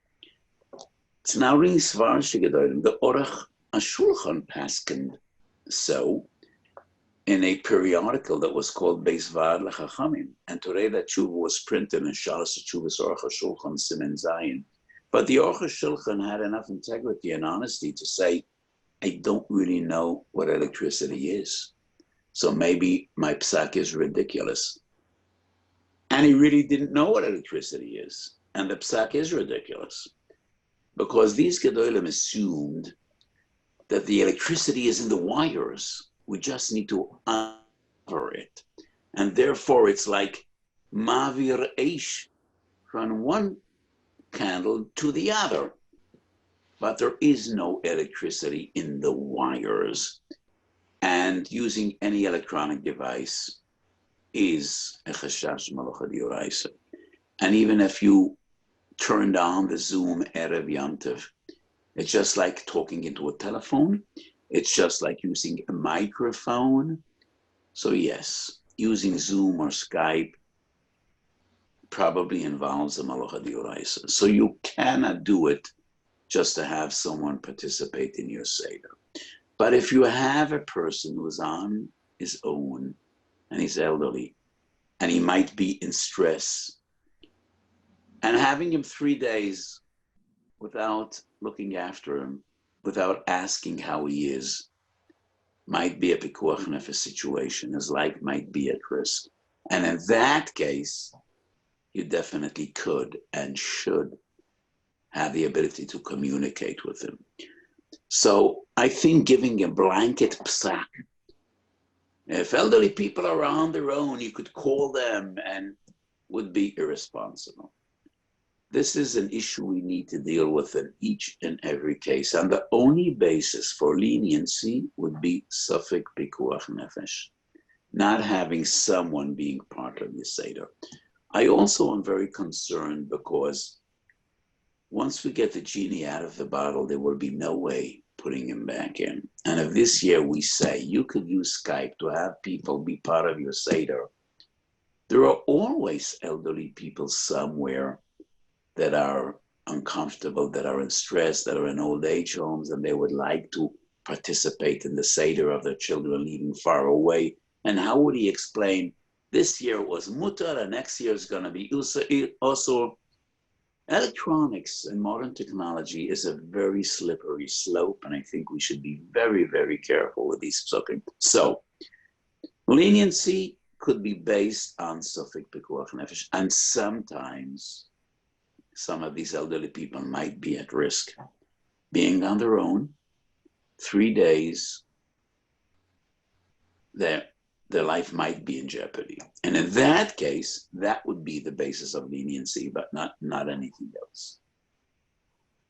It's now really Svarshe Gedolim. The Orach HaShulchan paskin so in a periodical that was called Beis Vad L'Chachamim. And today that tshuva was printed in Shalas Tshuvas Orach HaShulchan Siman Zayin. But the Orach HaShulchan had enough integrity and honesty to say, I don't really know what electricity is. So maybe my psak is ridiculous. And he really didn't know what electricity is. And the psak is ridiculous. Because these Gedolim assumed that the electricity is in the wires. We just need to uncover it. And therefore it's like mavir eish from one candle to the other. But there is no electricity in the wires. And using any electronic device is a chashash malacha d'oraisa. And even if you turned on the Zoom Erev Yom Tov, it's just like talking into a telephone. It's just like using a microphone. So yes, using Zoom or Skype probably involves a malacha d'oraisa. So you cannot do it just to have someone participate in your Seder. But if you have a person who's on his own and he's elderly and he might be in stress, and having him 3 days without looking after him, without asking how he is, might be a pikuach nefesh situation. His life might be at risk. And in that case, you definitely could and should have the ability to communicate with him. So I think giving a blanket psak, if elderly people are on their own, you could call them and would be irresponsible. This is an issue we need to deal with in each and every case. And the only basis for leniency would be safek pikuach nefesh, not having someone being part of the Seder. I also am very concerned because once we get the genie out of the bottle, there will be no way putting him back in. And if this year we say you could use Skype to have people be part of your Seder, there are always elderly people somewhere that are uncomfortable, that are in stress, that are in old age homes, and they would like to participate in the Seder of their children living far away. And how would he explain, this year was mutar and next year is going to be also? Electronics and modern technology is a very slippery slope, and I think we should be very, very careful with these psukim. So, leniency could be based on safek pikuach nefesh, and sometimes some of these elderly people might be at risk. Being on their own, 3 days, their life might be in jeopardy. And in that case, that would be the basis of leniency, but not anything else.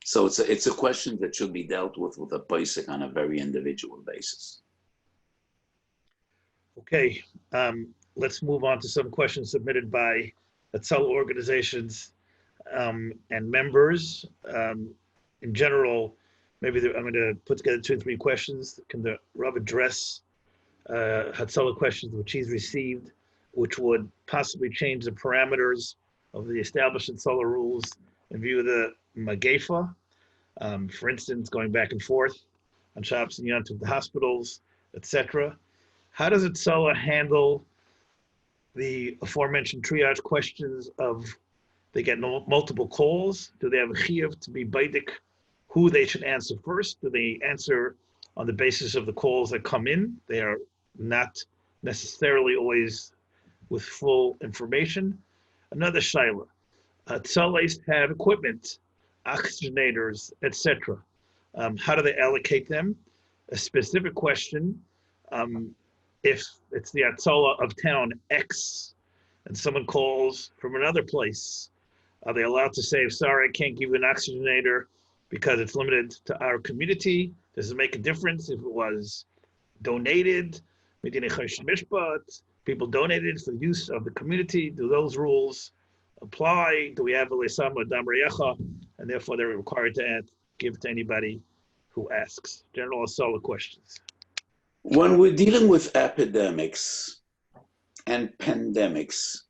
So it's a question that should be dealt with a posek on a very individual basis. Okay, let's move on to some questions submitted by Hatzalah organizations and members. In general, maybe I'm going to put together 2 or 3 questions. Can the Rav address Hatzalah questions which he's received, which would possibly change the parameters of the established Hatzalah rules in view of the Magefa? For instance, going back and forth on Shabbos and Yom Tov, the hospitals, etc. How does Hatzalah handle the aforementioned triage questions of they get multiple calls? Do they have a chiyuv to be baidik who they should answer first? Do they answer on the basis of the calls that come in? They are not necessarily always with full information. Another shaila. Tzalais have equipment, oxygenators, etc. How do they allocate them? A specific question, if it's the Hatzalah of town X and someone calls from another place, are they allowed to say, sorry, I can't give you an oxygenator because it's limited to our community? Does it make a difference if it was donated? People donated for the use of the community. Do those rules apply? Do we have a lesama damriyacha, and therefore they're required to give to anybody who asks? General Hatzalah questions. When we're dealing with epidemics and pandemics,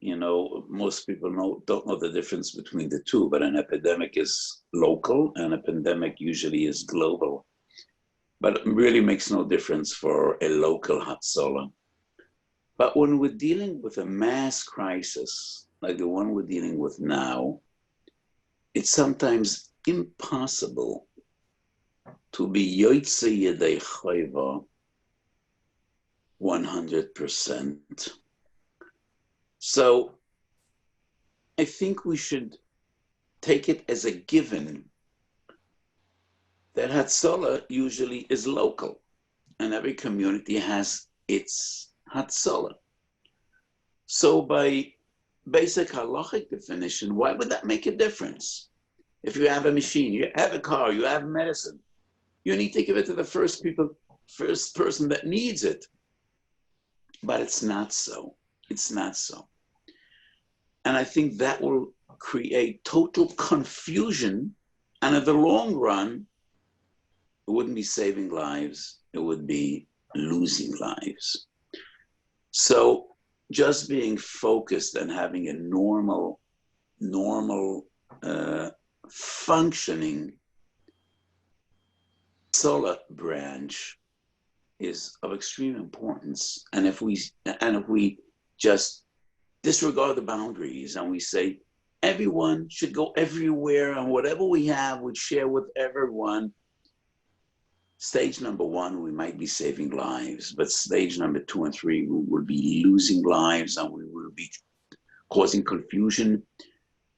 most people don't know the difference between the two, but an epidemic is local and a pandemic usually is global. But it really makes no difference for a local Hatzalah. But when we're dealing with a mass crisis, like the one we're dealing with now, it's sometimes impossible to be Yarchei Yedei Chayva 100%. So I think we should take it as a given that Hatzalah usually is local, and every community has its Hatzalah. So by basic halachic definition, why would that make a difference? If you have a machine, you have a car, you have medicine, you need to give it to the first person that needs it. But it's not so. It's not so. And I think that will create total confusion, and in the long run, it wouldn't be saving lives, it would be losing lives. So just being focused and having a normal functioning solar branch is of extreme importance. And if we just disregard the boundaries and we say everyone should go everywhere and whatever we have we share with everyone, stage number one, we might be saving lives, but stage number 2 and 3, we will be losing lives and we will be causing confusion.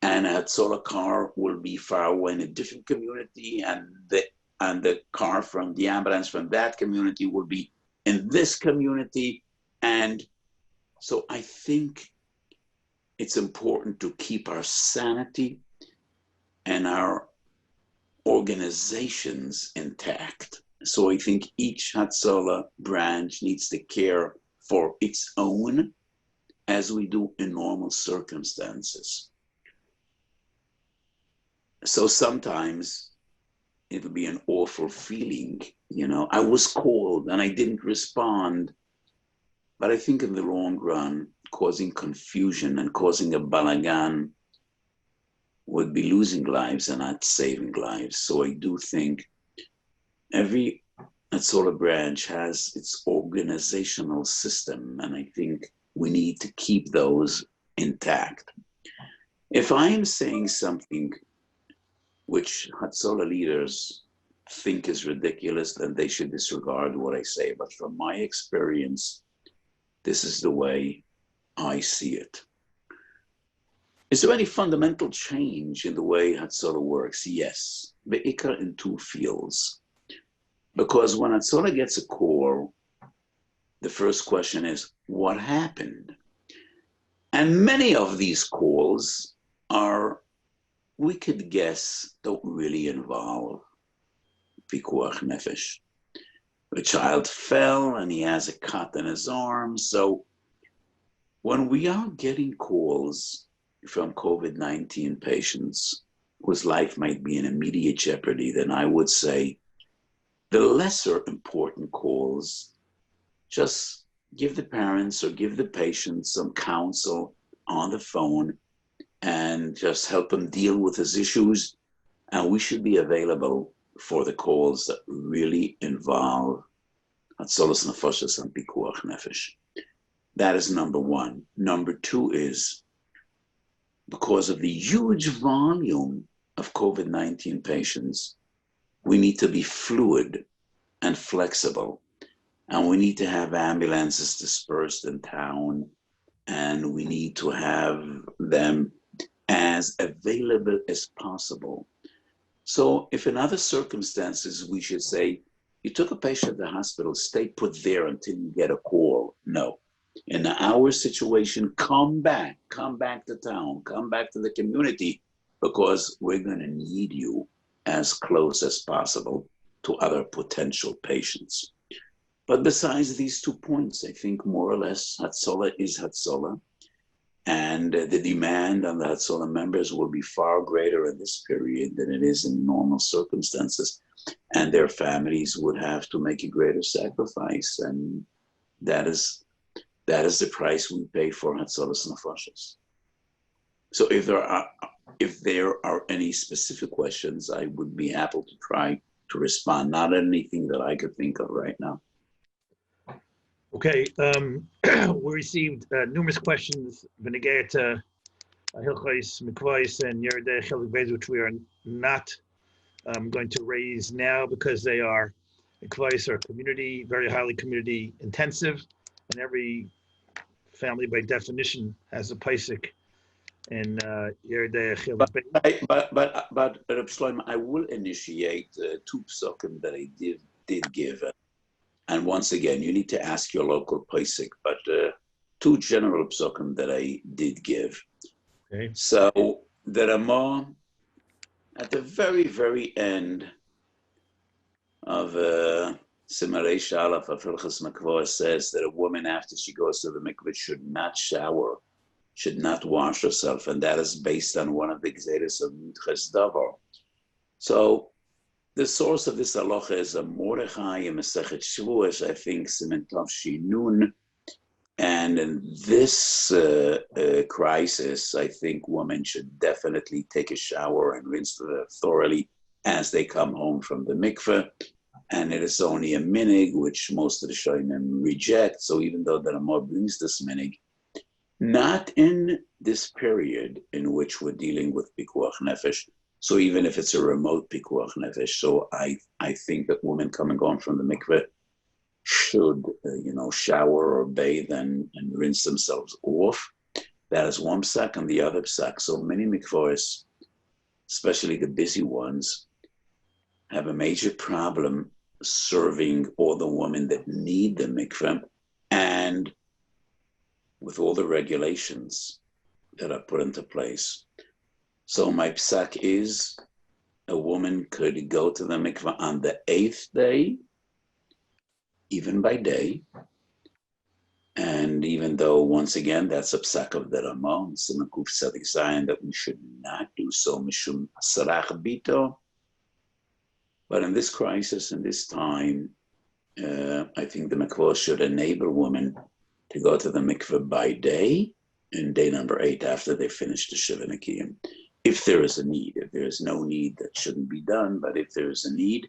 And a solar car will be far away in a different community, and the car from the ambulance from that community will be in this community. And so I think it's important to keep our sanity and our organizations intact. So I think each Hatzalah branch needs to care for its own, as we do in normal circumstances. So sometimes it'll be an awful feeling, I was called and I didn't respond. But I think in the long run, causing confusion and causing a balagan would be losing lives and not saving lives. So I do think every Hatzalah branch has its organizational system, and I think we need to keep those intact. If I am saying something which Hatzalah leaders think is ridiculous, then they should disregard what I say. But from my experience, this is the way I see it. Is there any fundamental change in the way Hatzalah works? Yes, be'ikar in 2 fields. Because when Hatzalah gets a call, the first question is, what happened? And many of these calls are, we could guess, don't really involve pikuach nefesh. The child fell and he has a cut in his arm. So when we are getting calls from COVID-19 patients whose life might be in immediate jeopardy, then I would say the lesser important calls, just give the parents or give the patient some counsel on the phone and just help him deal with his issues. And we should be available for the calls that really involve Hatzolas Nefashos and Pikuach Nefesh. That is number one. Number two is because of the huge volume of COVID-19 patients, we need to be fluid and flexible. And we need to have ambulances dispersed in town, and we need to have them as available as possible. So if in other circumstances we should say, you took a patient to the hospital, stay put there until you get a call. No. In our situation, come back to town, come back to the community, because we're going to need you as close as possible to other potential patients. But besides these 2 points, I think more or less Hatzolah is Hatzolah, and the demand on the Hatzolah members will be far greater in this period than it is in normal circumstances, and their families would have to make a greater sacrifice, and that is the price we pay for Hatzolas Nefashos. So if there are any specific questions, I would be happy to try to respond. Not anything that I could think of right now. Okay, we received numerous questions benegaya to Hilchos Mikvos and Yarchei Chelik Beis, which we are not going to raise now because they are Mikvos are community, very highly community intensive, and every family by definition has a paisik in Yarchei Chelik Beis. But Reb Shlomo, I will initiate 2 psukim that I did give. And once again, you need to ask your local paisik, but 2 general psukim that I did give. Okay. So the Ramah, at the very, very end of Simarei Shalaf of Hilchos Mikvos says that a woman, after she goes to the mikveh, should not shower, should not wash herself, and that is based on one of the Gzeres of Yudches Davar. So the source of this halacha is a Mordechai in Masechet Shavuos, I think, Siman Tov Shinun. And in this crisis, I think women should definitely take a shower and rinse thoroughly as they come home from the mikveh. And it is only a minig, which most of the Shonim reject. So even though the Ramah brings this minig, not in this period in which we're dealing with Pikuach Nefesh, so even if it's a remote Pikuach Nefesh, so I think that women coming and going from the mikveh should, shower or bathe and rinse themselves off. That is one psak, and the other psak. So many mikvahs, especially the busy ones, have a major problem serving all the women that need the mikveh, and with all the regulations that are put into place. So my psak is a woman could go to the mikveh on the 8th day, even by day. And even though, once again, that's a psak of the Ramah, Siman Kuf Tzadik Zayin, that we should not do so, mishum sarach bito. But in this crisis, in this time, I think the mikvah should enable women to go to the mikveh by day, in day number 8, after they finish the Shiva Nekiyim. If there is a need. If there is no need, that shouldn't be done. But if there is a need,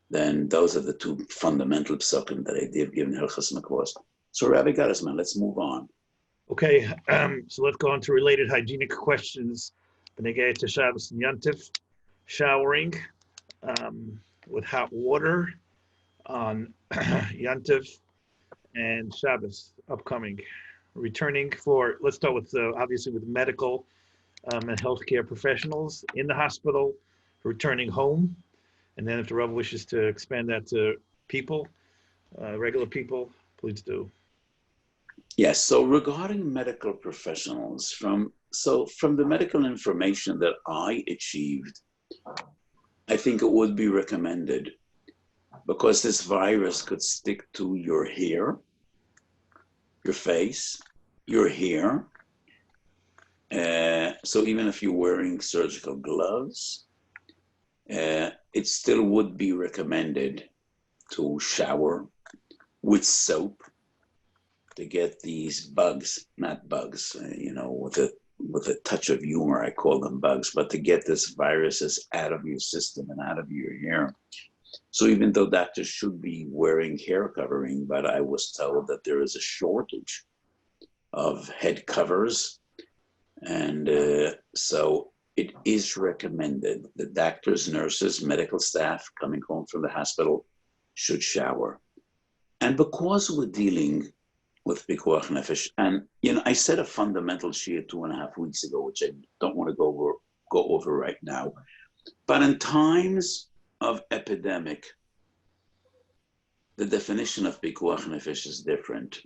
then those are the 2 fundamental psukim that I did give in Hilchos Mikvos. So Rabbi Gottesman, let's move on. Okay, so let's go on to related hygienic questions. Benegaya to Shabbos and Yantif, showering with hot water on Yantif and Shabbos upcoming. Returning for, let's start with obviously with medical and healthcare professionals in the hospital, returning home. And then if the Rav wishes to expand that to people, regular people, please do. Yes, so regarding medical professionals, from the medical information that I achieved, I think it would be recommended, because this virus could stick to your hair, your face, your hair. So even if you're wearing surgical gloves, it still would be recommended to shower with soap to get these bugs, not bugs, with a touch of humor, I call them bugs, but to get this viruses out of your system and out of your hair. So even though doctors should be wearing hair covering, but I was told that there is a shortage of head covers. And so it is recommended that doctors, nurses, medical staff coming home from the hospital should shower. And because we're dealing with pikuach nefesh, and I said a fundamental shia 2.5 weeks ago, which I don't want to go over right now. But in times of epidemic, the definition of pikuach nefesh is different.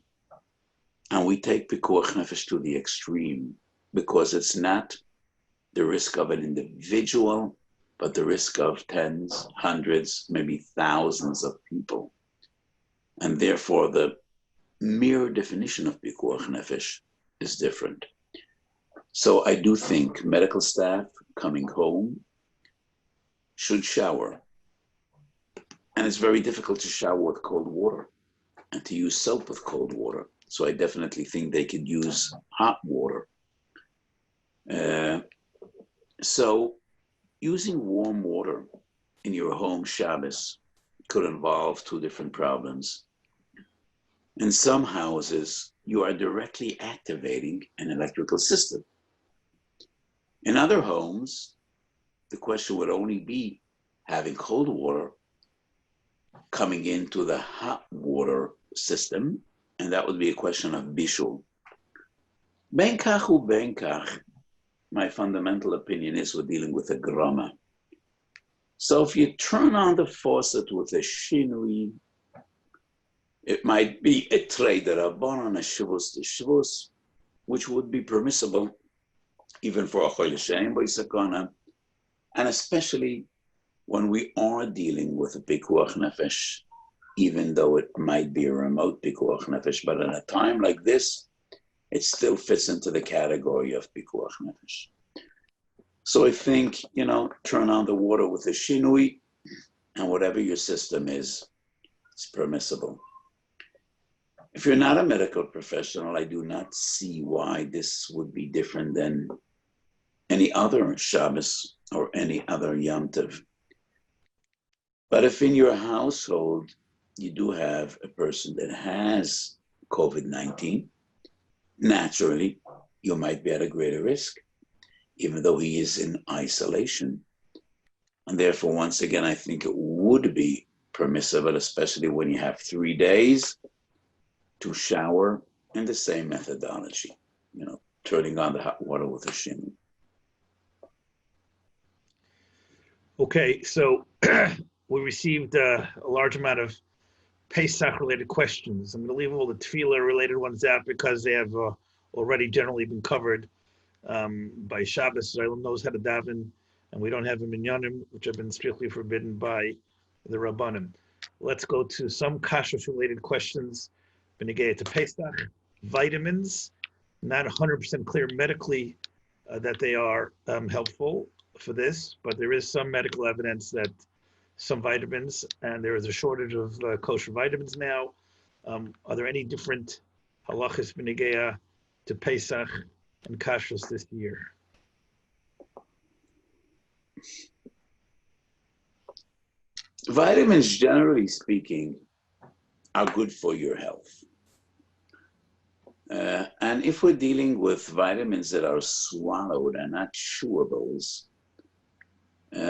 And we take pikuach nefesh to the extreme because it's not the risk of an individual, but the risk of tens, hundreds, maybe thousands of people. And therefore, the mere definition of pikuach nefesh is different. So I do think medical staff coming home should shower. And it's very difficult to shower with cold water and to use soap with cold water. So I definitely think they could use hot water. So using warm water in your home Shabbos could involve two different problems. In some houses, you are directly activating an electrical system. In other homes, the question would only be having cold water coming into the hot water system, and that would be a question of bishul. Ben kach u ben kach, my fundamental opinion is we're dealing with a grama. So if you turn on the faucet with a shinui, it might be a trei d'rabbanan, a shivus to shivus, which would be permissible even for a HaLACHA b'isakana, and especially when we are dealing with a pikuach nefesh, even though it might be a remote pikuach nefesh, but in a time like this, it still fits into the category of pikuach nefesh. So I think, turn on the water with a shinui, and whatever your system is, it's permissible. If you're not a medical professional, I do not see why this would be different than any other Shabbos or any other Yom Tov. But if in your household you do have a person that has COVID-19, naturally, you might be at a greater risk, even though he is in isolation. And therefore, once again, I think it would be permissible, especially when you have 3 days, to shower in the same methodology, turning on the hot water with a shimmy. Okay, so we received a large amount of Pesach-related questions. I'm going to leave all the tefillah-related ones out because they have already generally been covered by Shabbos. Israel knows how to daven, and we don't have a minyanim, which have been strictly forbidden by the Rabbanim. Let's go to some kashrus-related questions. Benegay to Pesach, vitamins, not 100% clear medically that they are helpful for this, but there is some medical evidence that some vitamins, and there is a shortage of kosher vitamins now. Are there any different halachas benegay to Pesach and kashrus this year? Vitamins, generally speaking, are good for your health. And if we're dealing with vitamins that are swallowed and not chewables,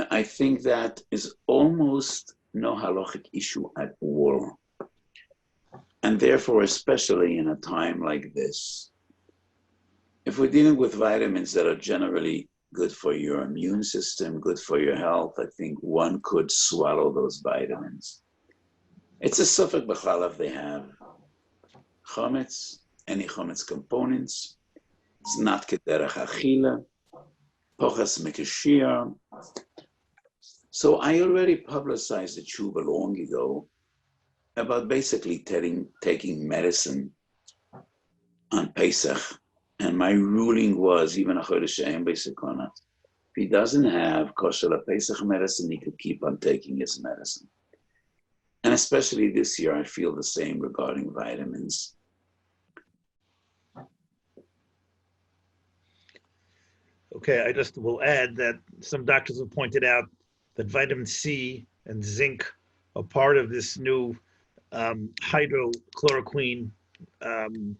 I think that is almost no halachic issue at all. And therefore, especially in a time like this, if we're dealing with vitamins that are generally good for your immune system, good for your health, I think one could swallow those vitamins. It's a suffix b'chalav if they have chametz, any chametz components. It's not kederach achila, pochas mekashir. So I already publicized a tshuva long ago about basically taking medicine on Pesach. And my ruling was, even a HaRav Beisakona, if he doesn't have kosher Pesach medicine, he could keep on taking his medicine. And especially this year, I feel the same regarding vitamins. Okay, I just will add that some doctors have pointed out that vitamin C and zinc are part of this new hydrochloroquine um,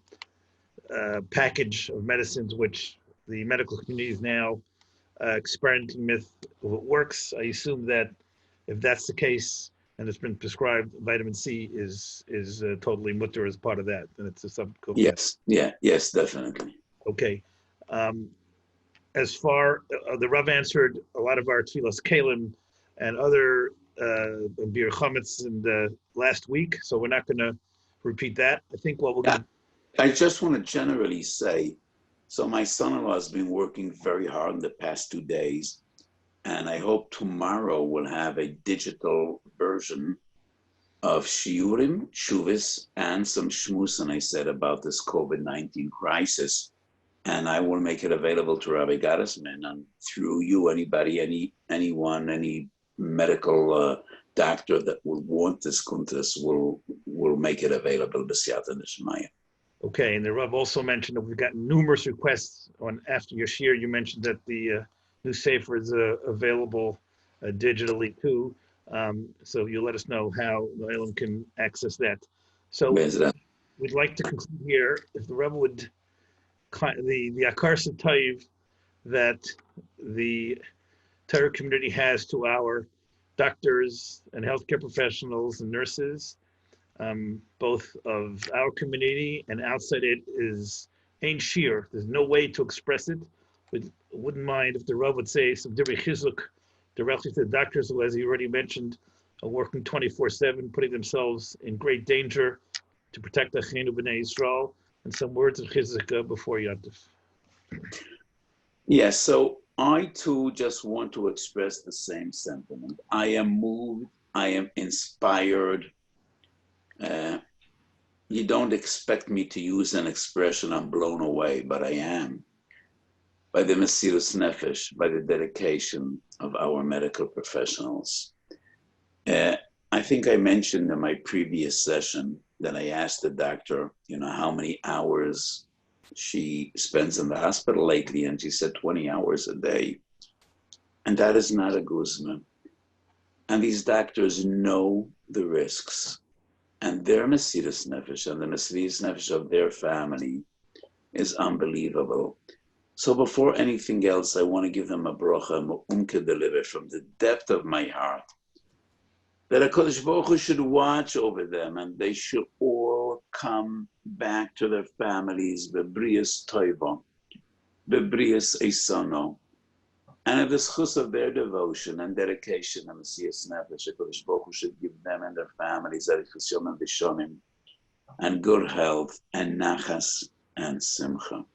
package of medicines, which the medical community is now experimenting with. If it works, I assume that if that's the case and it's been prescribed, vitamin C is totally mutter as part of that, and it's a subcomponent. Yes, yes, definitely. Okay. As far the Rav answered a lot of our tefillas kalim and other bir chametz in the last week, so we're not going to repeat that. I think what we're going to. I just want to generally say, so my son-in-law has been working very hard in the past 2 days, and I hope tomorrow we'll have a digital version of shiurim, shuvis, and some shmusin I said about this COVID-19 crisis. And I will make it available to Rabbi Gottesman, and through you, anybody, anyone, any medical doctor that will want this kuntas will make it available. Okay, and the Rav also mentioned that we've gotten numerous requests on after your shir. You mentioned that the new sefer is available digitally too. So you'll let us know how the Elam can access that. So we'd like to conclude here. If the Rav would. The akar satayv that the Torah community has to our doctors and healthcare professionals and nurses, both of our community and outside it, is ein shir. There's no way to express it. We wouldn't mind if the Rav would say some divrei chizuk directly to the doctors who, as he already mentioned, are working 24/7, putting themselves in great danger to protect the Achenu B'nai Yisrael. And some words of chizuk before Yantif. Yes, so I too just want to express the same sentiment. I am moved, I am inspired. You don't expect me to use an expression, I'm blown away, but I am. By the Mesirus Nefesh, by the dedication of our medical professionals. I think I mentioned in my previous session that I asked the doctor, how many hours she spends in the hospital lately, and she said 20 hours a day. And that is not a guzman. And these doctors know the risks. And their Mesirus Nefesh and the Mesirus Nefesh of their family is unbelievable. So before anything else, I want to give them a bracha, mu'umke deliver from the depth of my heart, that HaKadosh Baruch Hu should watch over them and they should all come back to their families, bebrias toiva, bebrias eisono. And at the schus of their devotion and dedication and Mesirus Nefesh, HaKadosh Baruch Hu should give them and their families arichas yomim v'shonim, and good health and nachas and simcha.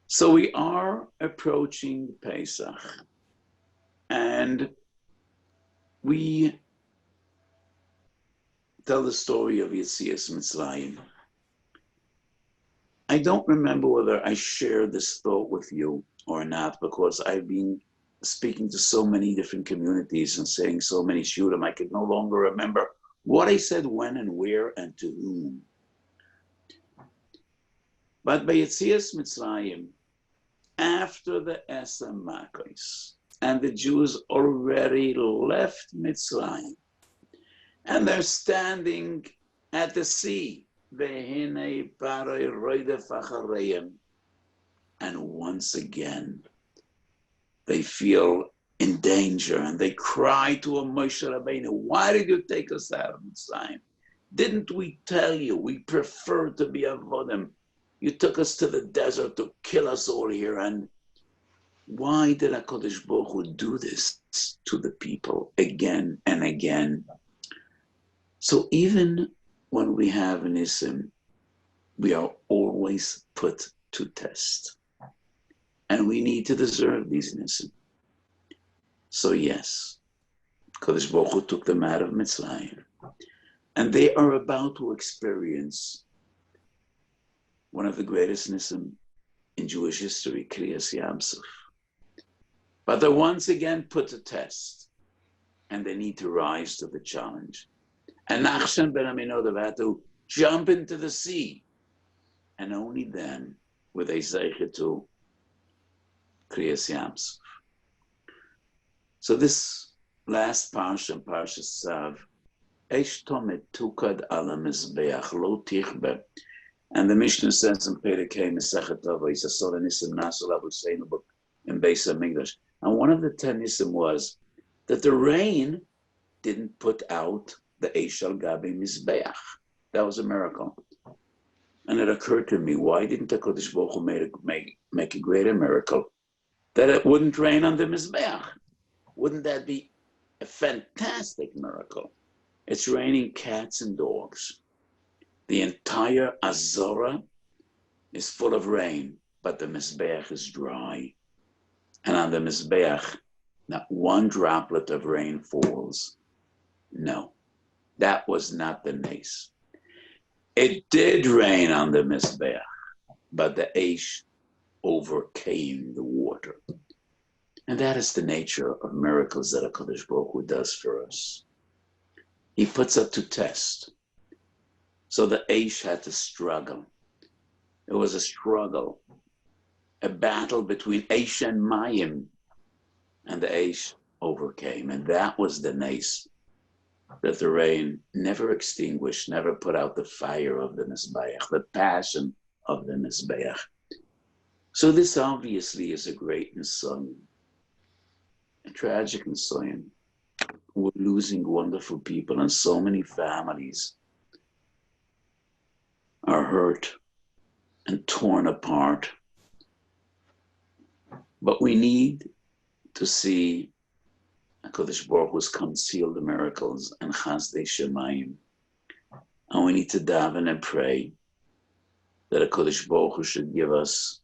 So we are approaching Pesach, and we tell the story of Yetzias Mitzrayim. I don't remember whether I shared this thought with you or not, because I've been speaking to so many different communities and saying so many shurim, I could no longer remember what I said when and where and to whom. But by Yetzias Mitzrayim, after the Esem Makos, and the Jews already left Mitzrayim, and they're standing at the sea, and once again, they feel in danger, and they cry to a Moshe Rabbeinu, why did you take us out of Mitzrayim? Didn't we tell you we prefer to be avodim? You took us to the desert to kill us all here, and why did HaKadosh Baruch Hu do this to the people again and again? So even when we have nisim, we are always put to test. And we need to deserve these nisim. So yes, HaKadosh Baruch Hu took them out of Mitzrayim. And they are about to experience one of the greatest nisim in Jewish history, Kriyas Yamsuf. But they're once again put to test, and they need to rise to the challenge. And Nachshon ben Aminadav had to jump into the sea, and only then were they zeicher to Kriyas Yamsuf. So this last parsha, Parsha Tzav, Eish Tomet Tukad Ala Mizbeach Lo Tichbe. And the Mishnah says in Perikei Mesechet Avos, Asor Nisim Nasul Avuseinu book in Beis HaMikdash. And one of the 10 Nisim was that the rain didn't put out the Eish Al Gabi Mizbeach. That was a miracle. And it occurred to me, why didn't the Kodesh Baruch Hu make a greater miracle that it wouldn't rain on the Mizbeach? Wouldn't that be a fantastic miracle? It's raining cats and dogs. The entire Azora is full of rain, but the Mizbeach is dry. And on the Mizbeach, not one droplet of rain falls. No, that was not the nace. It did rain on the Mizbeach, but the Eish overcame the water. And that is the nature of miracles that HaKadosh Baruch Hu does for us. He puts us to test. So the Eish had to struggle. It was a struggle, a battle between Eish and Mayim, and the Eish overcame. And that was the nace, that the rain never extinguished, never put out the fire of the Mizbeach, the passion of the Mizbeach. So this obviously is a great Nisayon, a tragic Nisayon. We're losing wonderful people, and so many families are hurt and torn apart. But we need to see HaKadosh Baruch Hu's concealed miracles and Chazdei Shemayim. And we need to daven and pray that HaKadosh Baruch Hu should give us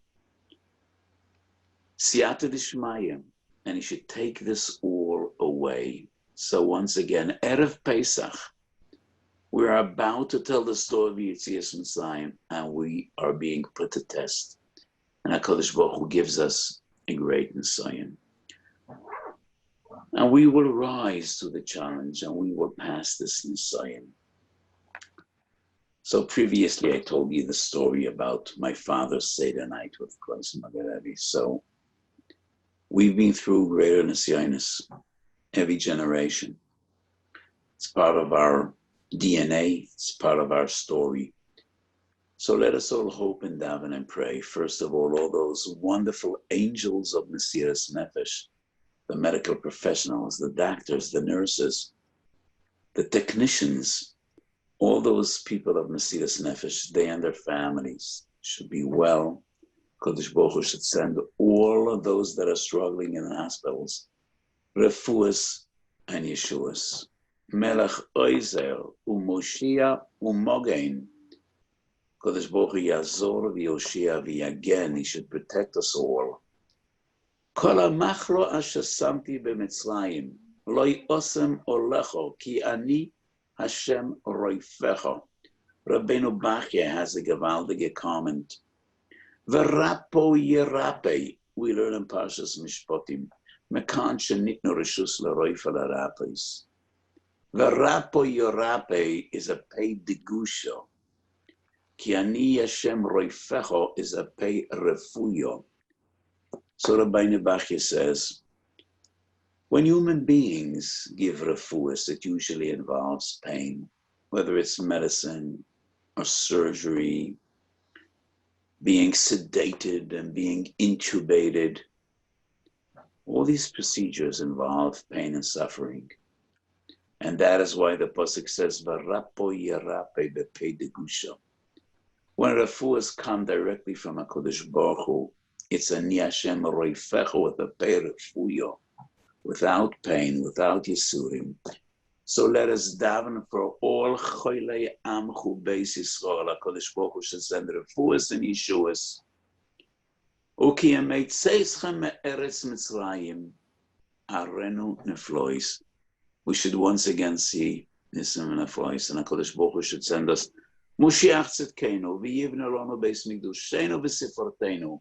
Siyata D'Shmaya, and he should take this all away. So once again, Erev Pesach, we're about to tell the story of Yetzias Mitzrayim, and we are being put to test. And HaKadosh Baruch Hu gives us a great Nisayon. And we will rise to the challenge, and we will pass this Nisayon. So previously I told you the story about my father's Seder night with Klaus Magarevi. So we've been through greater Nisyonos every generation. It's part of our DNA, it's part of our story. So let us all hope and daven and pray. First of all those wonderful angels of Mesiras Nefesh, the medical professionals, the doctors, the nurses, the technicians, all those people of Mesiras Nefesh, they and their families should be well. Kodesh Baruch Hu should send all of those that are struggling in the hospitals, refuas and yeshuas. Melech Oizer, Umoshia, Umogain. Kodesh Baruch Hu Yazor, V'Yoshia, V'Yagen. He should protect us all. Kallah machlo asher samti b'Mitzrayim, loy osem olecho, ki ani Hashem roifecho. Rabbeinu Bachya has a gewaldige comment. V'rapo yerape, we learn in Parshas Mishpotim, mekan shenitnu reshus l'roifa l'rapes. V'rapo yerape is a pei degusho. Ki ani Hashem roifecho is a pei refuyo. So Rabbeinu Bachya says, when human beings give refuas, it usually involves pain, whether it's medicine or surgery, being sedated and being intubated. All these procedures involve pain and suffering. And that is why the Pasuk says, V'rapo yerape b'pei degusha. When refuas come directly from HaKadosh Baruch Hu, it's a Ni Hashem roifecho with a pei refuyo, without pain, without yisurim. So let us daven for all choylei amchu beis Yisrael. HaKadosh Baruch Hu should send refuas and yeshuas. Uki ameitzeichem me'eretz Mitzrayim arenu neflois. We should once again see nisim and neflois, and HaKadosh Baruch Hu should send us Moshiach tzedkeinu v'yivne lanu beis mikdusheinu v'siforteinu.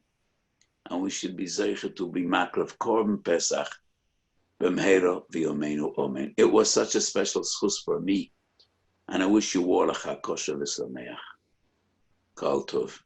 And we should be zeicher to be makrav korban Pesach b'mheira v'yomeinu omen. It was such a special schus for me, and I wish you all a chag kosher v'sameach. Kol tov.